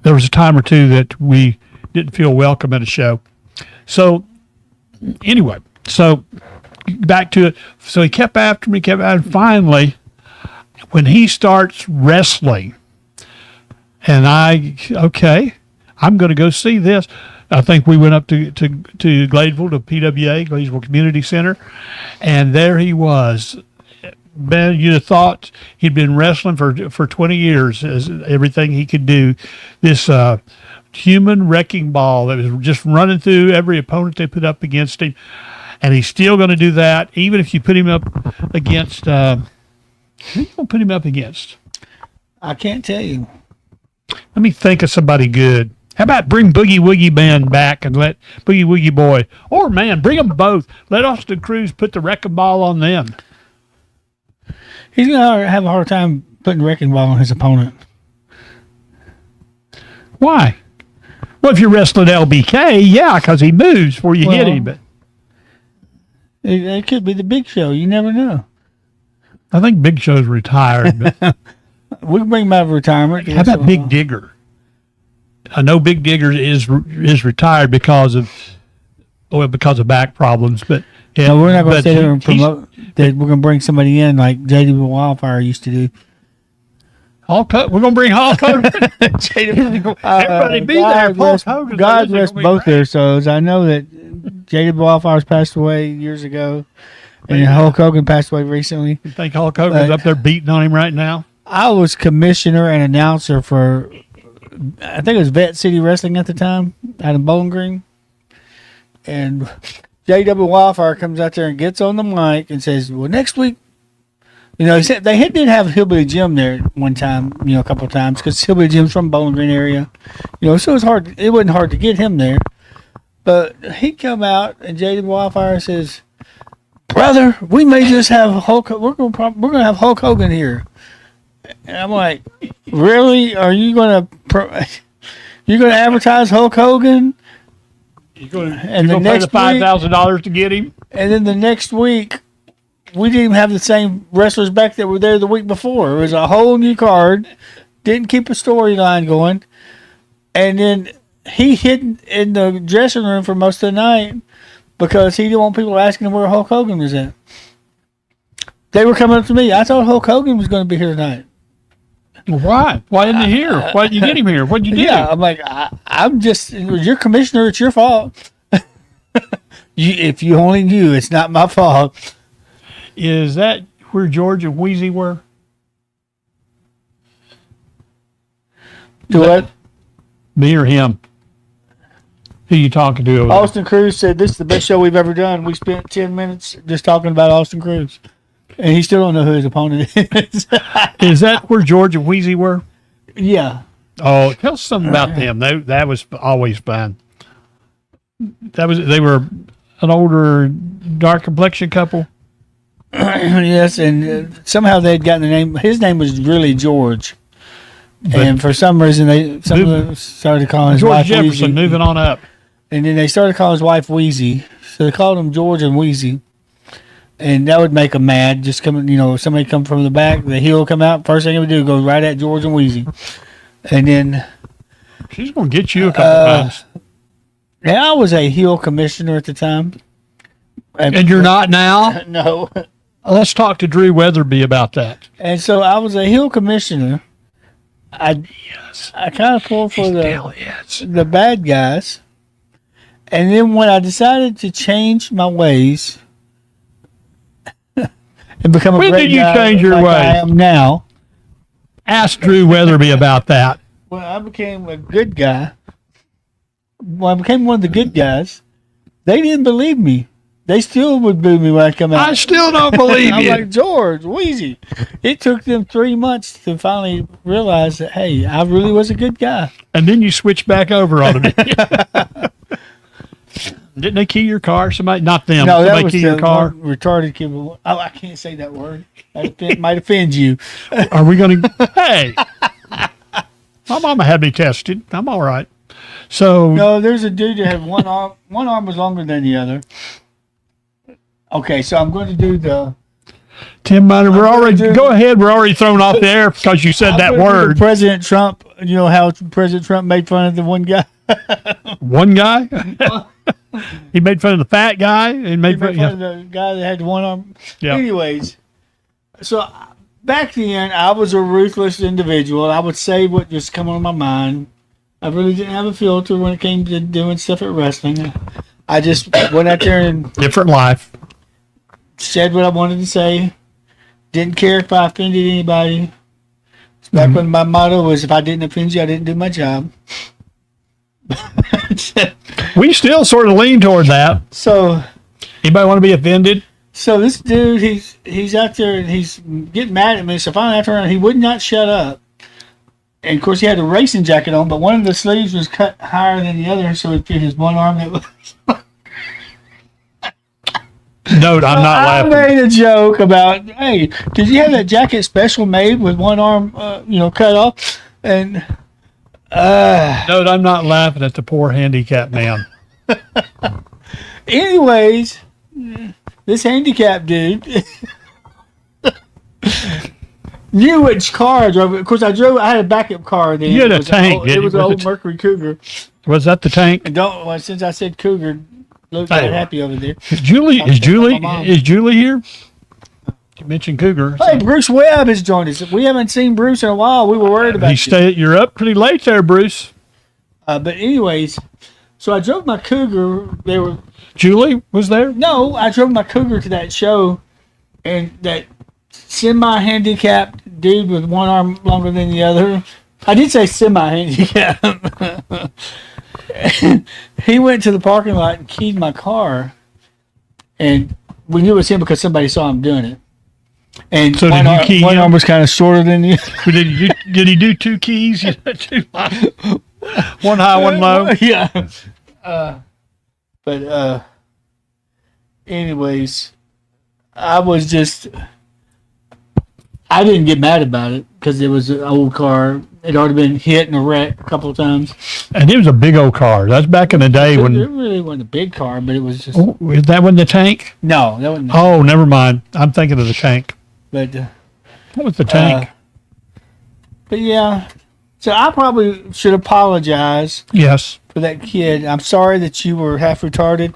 there was a time or two that we didn't feel welcome at a show. So anyway, so back to it. So he kept after me, and finally, when he starts wrestling, and I'm going to go see this. I think we went up to Gladeville, to PWA, Gladeville Community Center, and there he was. Man, you'd have thought he'd been wrestling for 20 years, as everything he could do. This human wrecking ball that was just running through every opponent they put up against him, and he's still going to do that, even if you put him up against. Who are you going to put him up against? I can't tell you. Let me think of somebody good. How about bring Boogie Woogie Band back and let Boogie Woogie Boy, or man, bring them both. Let Austin Cruz put the wrecking ball on them. He's going to have a hard time putting wrecking ball on his opponent. Why? Well, if you're wrestling LBK, yeah, because he moves before you hit him. But It could be the Big Show. You never know. I think Big Show's retired. But We can bring him out of retirement. how about Big Digger? I know Big Digger is retired because of back problems, but yeah, No, we're not going to but sit here and he's- promote that we're going to bring somebody in like J.D. Wildfire used to do. We're going to bring Hulk Hogan. Everybody be there. God rest both their souls. I know that J.D. Wildfire's passed away years ago, and Hulk Hogan passed away recently. You think Hulk Hogan's up there beating on him right now? I was commissioner and announcer for, I think it was Vet City Wrestling at the time, out in Bowling Green. And J.W. Wildfire comes out there and gets on the mic and says, well, next week, he said they did have Hillbilly Jim there one time, a couple of times, because Hillbilly Jim's from Bowling Green area. So it wasn't hard to get him there. But he come out and J.W. Wildfire says, brother, we may just have Hulk, we're gonna have Hulk Hogan here. And I'm like, really? Are you gonna advertise Hulk Hogan? You're going And to the pay next the $5,000 to get him? And then the next week, we didn't even have the same wrestlers back that were there the week before. It was a whole new card. Didn't keep a storyline going. And then he hid in the dressing room for most of the night because he didn't want people asking him where Hulk Hogan was at. They were coming up to me. I thought Hulk Hogan was going to be here tonight. Well, why? Why isn't he here? Why didn't you get him here? What did you do? Yeah, I'm like, I'm just, you're commissioner. It's your fault. If you only knew, it's not my fault. Is that where George and Wheezy were? To what? Me or him? Who you talking to over there? Austin Cruz said this is the best show we've ever done. We spent 10 minutes just talking about Austin Cruz. And he still don't know who his opponent is. Is that where George and Wheezy were? Yeah. Oh, tell us something about them. That was always fun. They were an older, dark complexion couple. Yes, and somehow they'd gotten the name. His name was really George. And for some reason, some of them started calling his George wife Jefferson, Wheezy. moving on up. And then they started calling his wife Wheezy. So they called him George and Wheezy. And that would make them mad. Just coming, somebody come from the back, the heel come out. First thing he would do, go right at George and Wheezy. And then, She's going to get you a couple times. and I was a heel commissioner at the time. And you're not now? No. Let's talk to Drew Weatherby about that. And so I was a heel commissioner. I kind of pulled for the bad guys. And then when I decided to change my ways and become a When great did you guy change your like ways? I am now. Ask Drew Weatherby about that. When I became a good guy, when I became one of the good guys, they didn't believe me. They still would boo me when I come out. I still don't believe I'm you. like, George, Wheezy. It took them 3 months to finally realize that, hey, I really was a good guy. And then you switch back over on him. Didn't they key your car? Somebody, not them. No, that somebody was key the your car. retarded kid. Oh, I can't say that word. Might offend you. Are we going to? Hey, my mama had me tested. I'm all right. So No, there's a dude that had one arm. One arm was longer than the other. Okay, so I'm going to do the. Tim Miner, we're already do- go ahead. We're already thrown off the air because you said I'm that gonna do the word. President Trump. You know how President Trump made fun of the one guy. One guy. He made fun of the fat guy and He made made fun. fun of the guy that had one arm. Yeah. Anyways, so back then I was a ruthless individual. I would say what just come on my mind. I really didn't have a filter when it came to doing stuff at wrestling. I just went out there and Different life. said what I wanted to say. Didn't care if I offended anybody. Back when my motto was, if I didn't offend you, I didn't do my job. We still sort of lean toward that. So Anybody want to be offended? this dude, he's out there and he's getting mad at me. So finally, I turned around, he would not shut up. And of course, he had a racing jacket on, but one of the sleeves was cut higher than the other, so it fit his one arm. That was. No, I'm not I laughing. made a joke about, hey, did you have that jacket special made with one arm, cut off? And No, I'm not laughing at the poor handicapped man. anyways, this handicapped dude knew which car I drove. Of course, I had a backup car then. You had a It was tank, It didn't was you? an Was old it- Mercury Cougar. Was that the tank? And since I said Cougar, Luke got Hey. happy over there. Is Julie? I'm Is checking Julie? on my mom. Is Julie here? You mentioned Cougar. Hey, Bruce Webb has joined us. We haven't seen Bruce in a while. We were worried about you. You're up pretty late there, Bruce. But anyways, so I drove my Cougar. Julie was there. I drove my Cougar to that show, and that semi-handicapped dude with one arm longer than the other. I did say semi-handicapped. He went to the parking lot and keyed my car, and we knew it was him because somebody saw him doing it. And So did you key one him? arm was kind of shorter than the other. Did he do two keys? Two high, one high, one low. Yeah. Anyways, I didn't get mad about it because it was an old car. It already been hit and a wreck a couple of times. And it was a big old car. That's back in the day It when. really wasn't a big car, but it was just Oh, is that when the tank? no, that wasn't. Oh, never mind. I'm thinking of the tank. But What was the tank? but yeah, so I probably should apologize Yes. for that kid. I'm sorry that you were half retarded.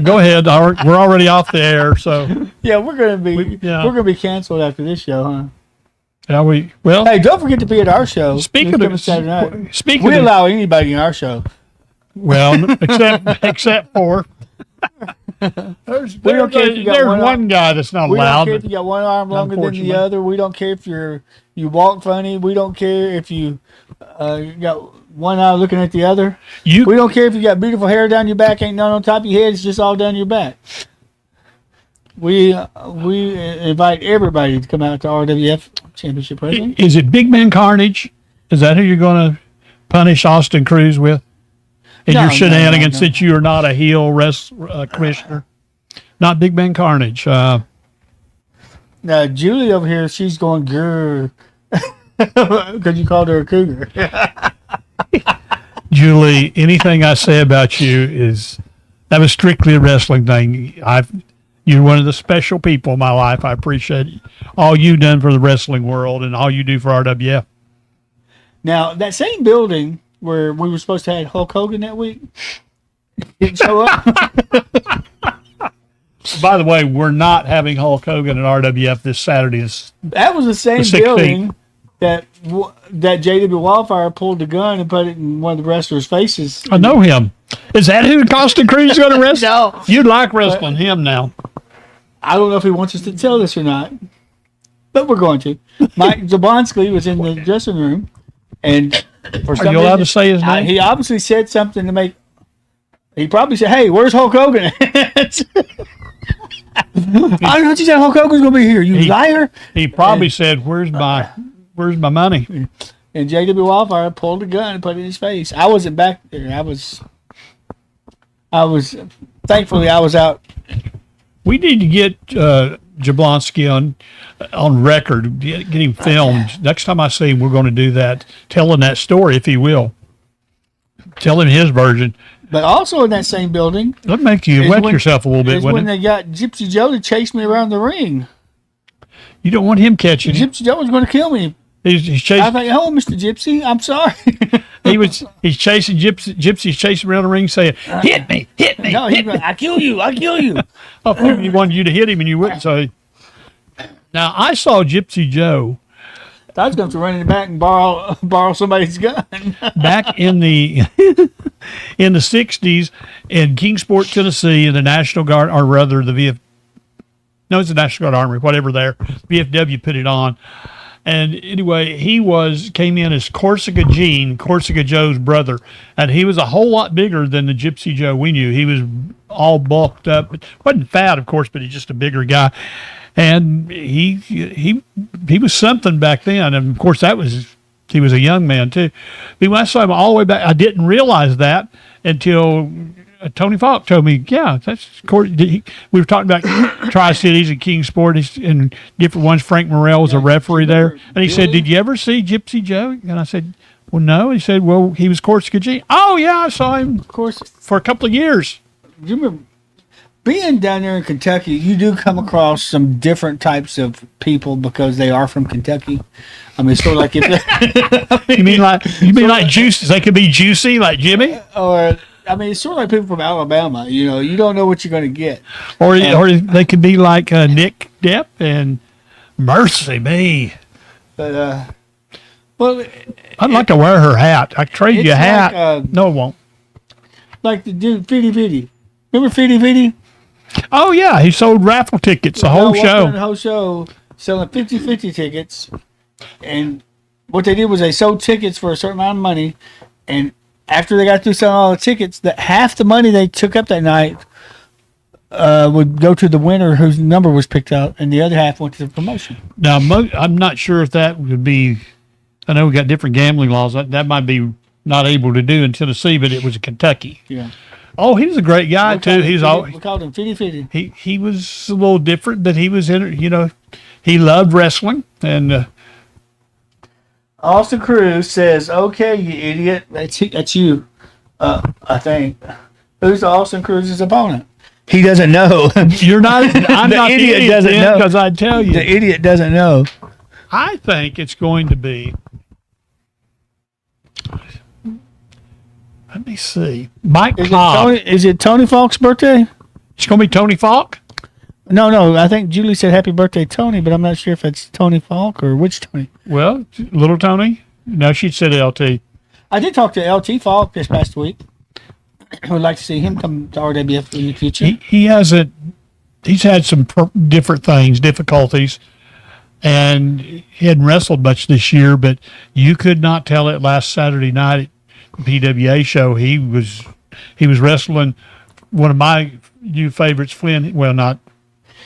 Go ahead. We're already off the air, so Yeah, we're gonna be yeah. we're gonna be canceled after this show, huh? well. Hey, don't forget to be at our show. Speaking This of coming Saturday night. speaking We of, allow anybody in our show. well, except for there's don't care if you got there's one one guy that's not We don't allowed. care if you got one arm longer than the Unfortunately. other. We don't care if you walk funny. We don't care if you got one eye looking at the other. You We don't care if you got beautiful hair down your back, ain't none on top of your head. It's just all down your back. We invite everybody to come out to RWF Championship Wrestling. is it Big Man Carnage? Is that who you're going to punish Austin Cruz with? In No, your no, shenanigans, no. since you are not a heel commissioner, not Big Man Carnage. Now Julie over here, she's going grrr because you called her a cougar. Julie, anything I say about you that was strictly a wrestling thing. You're one of the special people in my life. I appreciate all you've done for the wrestling world and all you do for RWF. Now that same building where we were supposed to have Hulk Hogan that week didn't show up. By the way, we're not having Hulk Hogan at RWF this Saturday. That was the same The 16th. building that JW Wildfire pulled the gun and put it in one of the wrestlers' faces. I know him. Is that who Austin Cruz is going to wrestle? No. You'd like wrestling him now. I don't know if he wants us to tell this or not, but we're going to. Mike Zabonsky was in the dressing room, and for some Are you allowed to reason, say his name? he obviously said something to make. He probably said, "Hey, where's Hulk Hogan?" I don't know what you said. Hulk Hogan's gonna be here. You liar! He probably said, "Where's my money?" And JW Wildfire pulled a gun and put it in his face. I wasn't back there. I was Thankfully, I was out. We need to get Jablonski on record, get him filmed. Next time I see him, we're going to do that, telling that story, if he will. Tell him his version. But also in that same building. That'll make you wet yourself a little bit, is wouldn't when they got Gypsy Joe to chase me around the ring. You don't want him catching you. Gypsy Joe was going to kill me. He's I chasing. think, oh, Mr. Gypsy, I'm sorry. He's chasing Gypsy's chasing around the ring, saying, "Hit me, hit me." No, he's going, I kill you. Oh, he wanted you to hit him, and you wouldn't. So now I saw Gypsy Joe I was going to run in the back and borrow somebody's gun. back in the in the '60s in Kingsport, Tennessee, in the National Guard, or rather the it's the National Guard Armory, whatever. There, VFW put it on. And anyway, he came in as Corsica Gene, Corsica Joe's brother, and he was a whole lot bigger than the Gypsy Joe we knew. He was all bulked up, wasn't fat, of course, but he's just a bigger guy. And he was something back then, and of course he was a young man too. But when I saw him all the way back, I didn't realize that until Tony Falk told me, yeah, we were talking about Tri-Cities and Kingsport and different ones. Frank Morrell was a referee there. And he said, did you ever see Gypsy Joe? And I said, well, no. He said, well, he was Corsica G. Oh, yeah, I saw him of course for a couple of years. You remember being down there in Kentucky, you do come across some different types of people because they are from Kentucky. I mean, sort of like if you mean like juices? They could be juicy like Jimmy? Or I mean, it's sort of like people from Alabama. You know, you don't know what you're going to get. Or they could be like Nick Depp and Mercy Me. But, well, I'd like to wear her hat. I trade you a hat. Like, no, it won't. Like the dude, Fitty Fitty. Remember Fitty Fitty? Oh, yeah. He sold raffle tickets the whole show. The whole show selling 50-50 tickets. And what they did was they sold tickets for a certain amount of money. And after they got through selling all the tickets, that half the money they took up that night would go to the winner whose number was picked out, and the other half went to the promotion. Now, I'm not sure if that would be. I know we got different gambling laws. That might be not able to do in Tennessee, but it was in Kentucky. Yeah. Oh, he was a great guy too. We called him Fitty Fitty. He was a little different, but he was he loved wrestling and. Austin Cruz says, "Okay, you idiot." That's you, I think. Who's Austin Cruz's opponent? He doesn't know. You're not. I'm the not idiot the doesn't know because I tell you, the idiot doesn't know. I think it's going to be. Let me see. Mike Cobb. Is it Tony Falk's birthday? It's going to be Tony Falk? No. I think Julie said happy birthday, Tony, but I'm not sure if it's Tony Falk or which Tony. Well, little Tony? No, she said LT. I did talk to LT Falk this past week. I would like to see him come to RWF in the future. He's had some different things, difficulties, and he hadn't wrestled much this year, but you could not tell it last Saturday night at the PWA show. He was wrestling one of my new favorites, Flynn. Well, not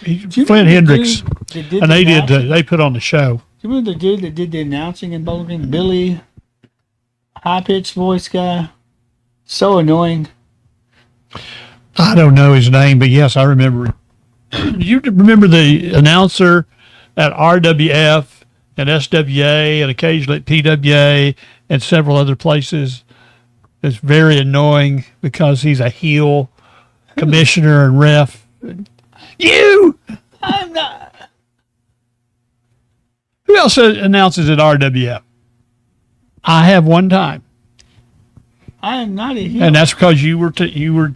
Flynn Hendricks, and they put on the show. Do you remember the dude that did the announcing in Bowling Green? Billy, high pitched voice guy, so annoying. I don't know his name, but yes, I remember. You remember the announcer at RWF and SWA and occasionally at PWA and several other places. It's very annoying because he's a heel commissioner and ref. You! I'm not. Who else announces at RWF? I have one time. I am not a heel. And that's because you were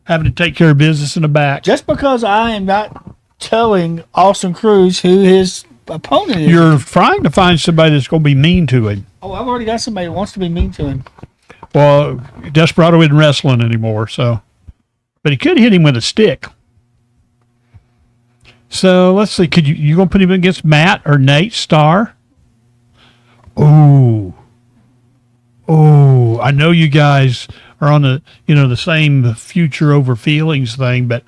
having to take care of business in the back. Just because I am not telling Austin Cruz who his opponent is. You're trying to find somebody that's going to be mean to him. Oh, I've already got somebody who wants to be mean to him. Well, Desperado isn't wrestling anymore, so. But he could hit him with a stick. So let's see. Could you going to put him against Matt or Nate Starr? Oh, I know you guys are on the same future over feelings thing, but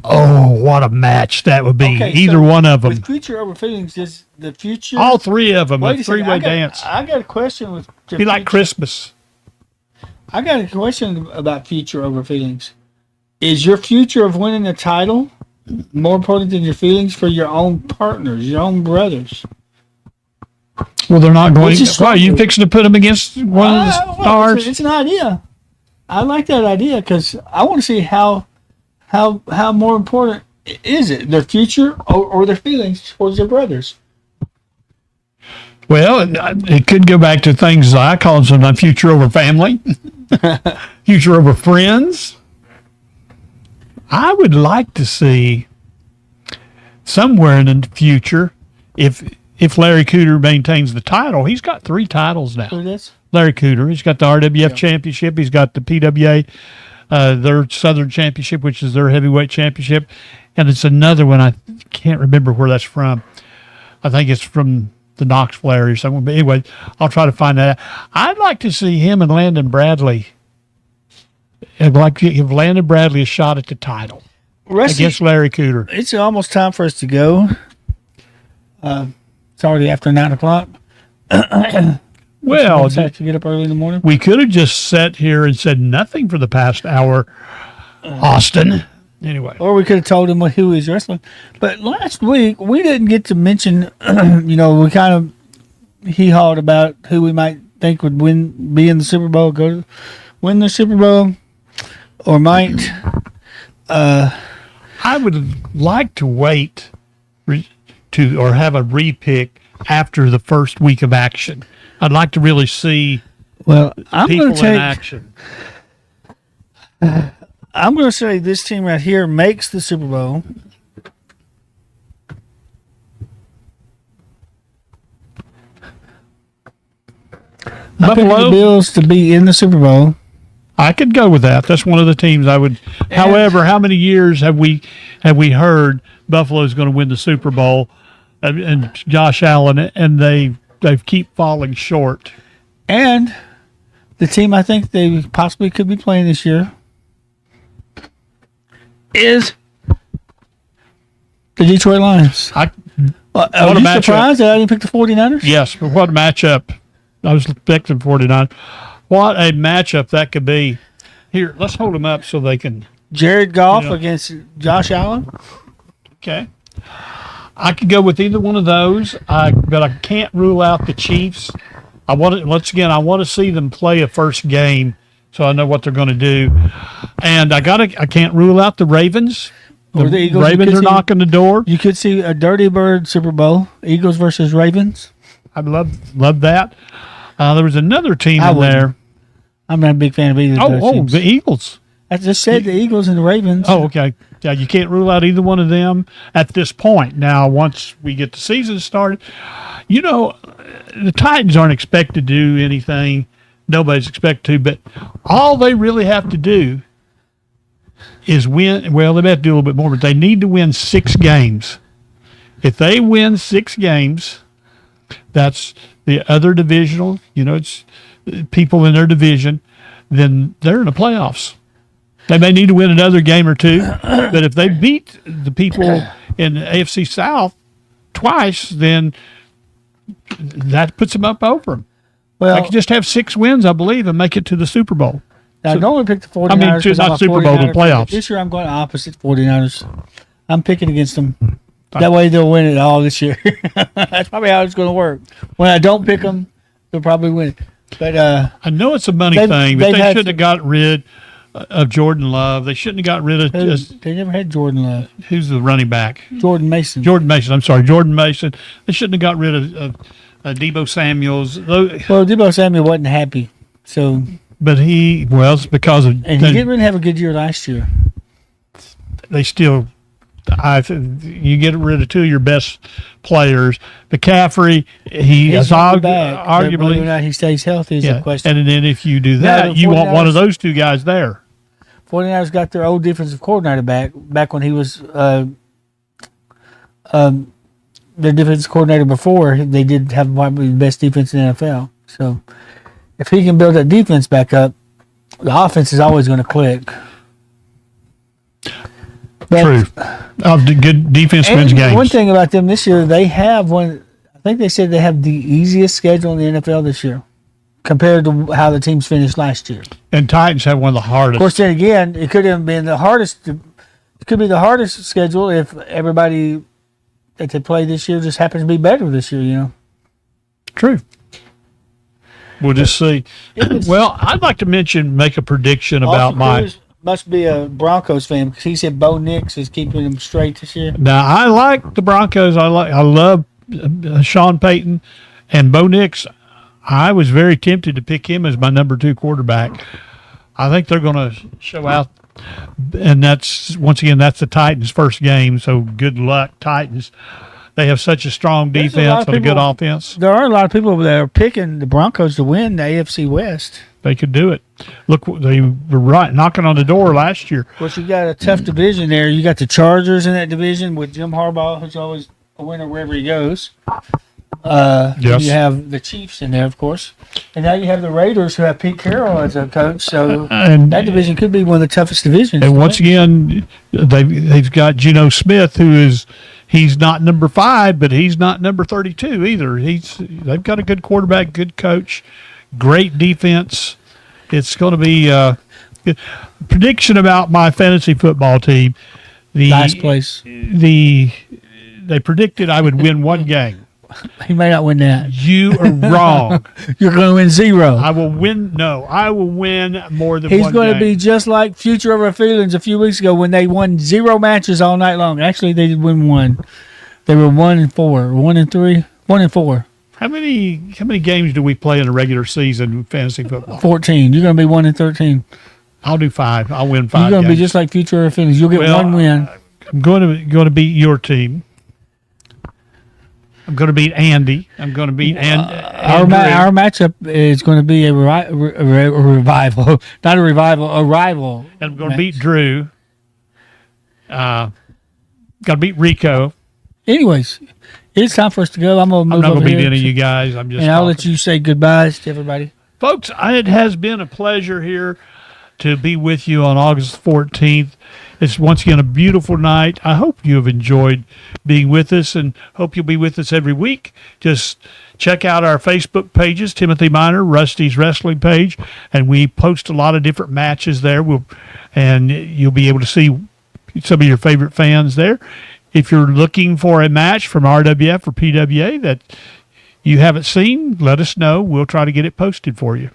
what a match that would be. Okay, Either so one of them. With future over feelings, is the future? All three of them. Wait A a second, three-way dance. I got a question with. Be like Christmas. I got a question about future over feelings. Is your future of winning a title more important than your feelings for your own partners, your own brothers? Well, they're not going. Which is Why are you stronger? fixing to put them against one of the Well, stars? it's an idea. I like that idea because I want to see how more important is it, their future or their feelings towards their brothers. Well, it could go back to things I call them future over family, future over friends. I would like to see somewhere in the future, if Larry Cooter maintains the title, he's got 3 titles now. Who this? Larry Cooter, he's got the RWF Championship, he's got the PWA, their Southern Championship, which is their heavyweight championship, and it's another one I can't remember where that's from. I think it's from the Knoxville area or something. But anyway, I'll try to find that out. I'd like to see him and Landon Bradley. I'd like to give Landon Bradley a shot at the title against Larry Cooter. It's almost time for us to go. It's already after 9 o'clock. Well, I have to get up early in the morning. we could have just sat here and said nothing for the past hour, Austin. Anyway. Or we could have told him who he's wrestling. But last week, we didn't get to mention, we kind of hee-hawed about who we might think would be in the Super Bowl, win the Super Bowl, or might. I would like to wait or have a repick after the first week of action. I'd like to really see I'm people going to in take. action. I'm going to say this team right here makes the Super Bowl. I'm picking the Bills to be in the Super Bowl. I could go with that. That's one of the teams I would. However, how many years have we heard Buffalo's going to win the Super Bowl, and Josh Allen, and they keep falling short. And the team I think they possibly could be playing this year is the Detroit Lions. Are you surprised that I didn't pick the 49ers? Yes, but what a matchup. I was expecting 49. What a matchup that could be. Here, let's hold them up so they can. Jared Goff against Josh Allen. Okay. I could go with either one of those, but I can't rule out the Chiefs. I want to see them play a first game so I know what they're going to do. And I can't rule out the Ravens. Or the Eagles. Ravens are knocking the door. You could see a Dirty Bird Super Bowl, Eagles versus Ravens. I'd love that. There was another team in there. I'm not a big fan of either of those teams. The Eagles. I just said the Eagles and the Ravens. Oh, okay. Yeah, you can't rule out either one of them at this point. Now, once we get the season started, the Titans aren't expected to do anything. Nobody's expected to, but all they really have to do is win. Well, they have to do a little bit more, but they need to win 6 games. If they win 6 games, that's the other divisional, it's people in their division, then they're in the playoffs. They may need to win another game or 2, but if they beat the people in the AFC South twice, then that puts them up over them. Well, I could just have 6 wins, I believe, and make it to the Super Bowl. I normally pick the 49ers. Not Super Bowl, the playoffs. This year I'm going opposite 49ers. I'm picking against them. That way they'll win it all this year. That's probably how it's going to work. When I don't pick them, they'll probably win it. But I know it's a money thing, but they shouldn't have got rid of Jordan Love. They shouldn't have got rid of. They never had Jordan Love. Who's the running back? Jordan Mason. I'm sorry, Jordan Mason. They shouldn't have got rid of Deebo Samuels. Well, Deebo Samuel wasn't happy, so. But it's because of. And he didn't have a good year last year. They still. You get rid of 2 of your best players. McCaffrey, he's arguably. Whether or not he stays healthy is a question. And then if you do that, you want one of those 2 guys there. 49ers got their old defensive coordinator back when he was their defensive coordinator before. They did have probably the best defense in the NFL. So if he can build that defense back up, the offense is always going to click. True. Good defense wins games. One thing about them this year, they have I think they said they have the easiest schedule in the NFL this year. compared to how the teams finished last year. And Titans have one of the hardest. Of course, then again, it could have been the hardest. It could be the hardest schedule if everybody that they play this year just happens to be better this year. You know. True. We'll just see. Well, I'd like to make a prediction about Cruz must be a Broncos fan because he said Bo Nix is keeping them straight this year. Now, I like the Broncos. I love Sean Payton and Bo Nix. I was very tempted to pick him as my number 2 quarterback. I think they're going to show out, and that's the Titans' first game. So good luck, Titans. They have such a strong defense and a good offense. There are a lot of people that are picking the Broncos to win the AFC West. They could do it. Look, they were right knocking on the door last year. Of course, you got a tough division there. You got the Chargers in that division with Jim Harbaugh, who's always a winner wherever he goes. Yes. You have the Chiefs in there, of course, and now you have the Raiders, who have Pete Carroll as a coach. So that division could be one of the toughest divisions. And once again, they've got Geno Smith, he's not number 5, but he's not number 32 either. They've got a good quarterback, good coach, great defense. It's going to be prediction about my fantasy football team. Last place. They predicted I would win 1 game. He may not win that. You are wrong. You're going to win 0. I will win. No, I will win more than He's 1 going game. to be just like Future of Our Feelings a few weeks ago when they won 0 matches all night long. Actually, they did win 1. They were 1-4, 1-3, 1-4. How many games do we play in a regular season in fantasy football? 14. You're going to be 1-13. I'll do 5. I'll win 5. You're going to be games. just like Future of Our Feelings. You'll get 1 win. I'm going to beat your team. I'm going to beat Andy. I'm going to beat Our matchup is going to be a revival, not a revival, a rival. And I'm going to beat Drew. Got to beat Rico. Anyways, it's time for us to go. I'm going to move I'm not over going to beat here, any of you guys. I'm just. and I'll talking. let you say goodbyes to everybody. Folks, it has been a pleasure here to be with you on August 14th. It's once again a beautiful night. I hope you have enjoyed being with us and hope you'll be with us every week. Just check out our Facebook pages, Timothy Miner, Rusty's Wrestling page, and we post a lot of different matches there. And you'll be able to see some of your favorite fans there. If you're looking for a match from RWF or PWA that you haven't seen, let us know. We'll try to get it posted for you.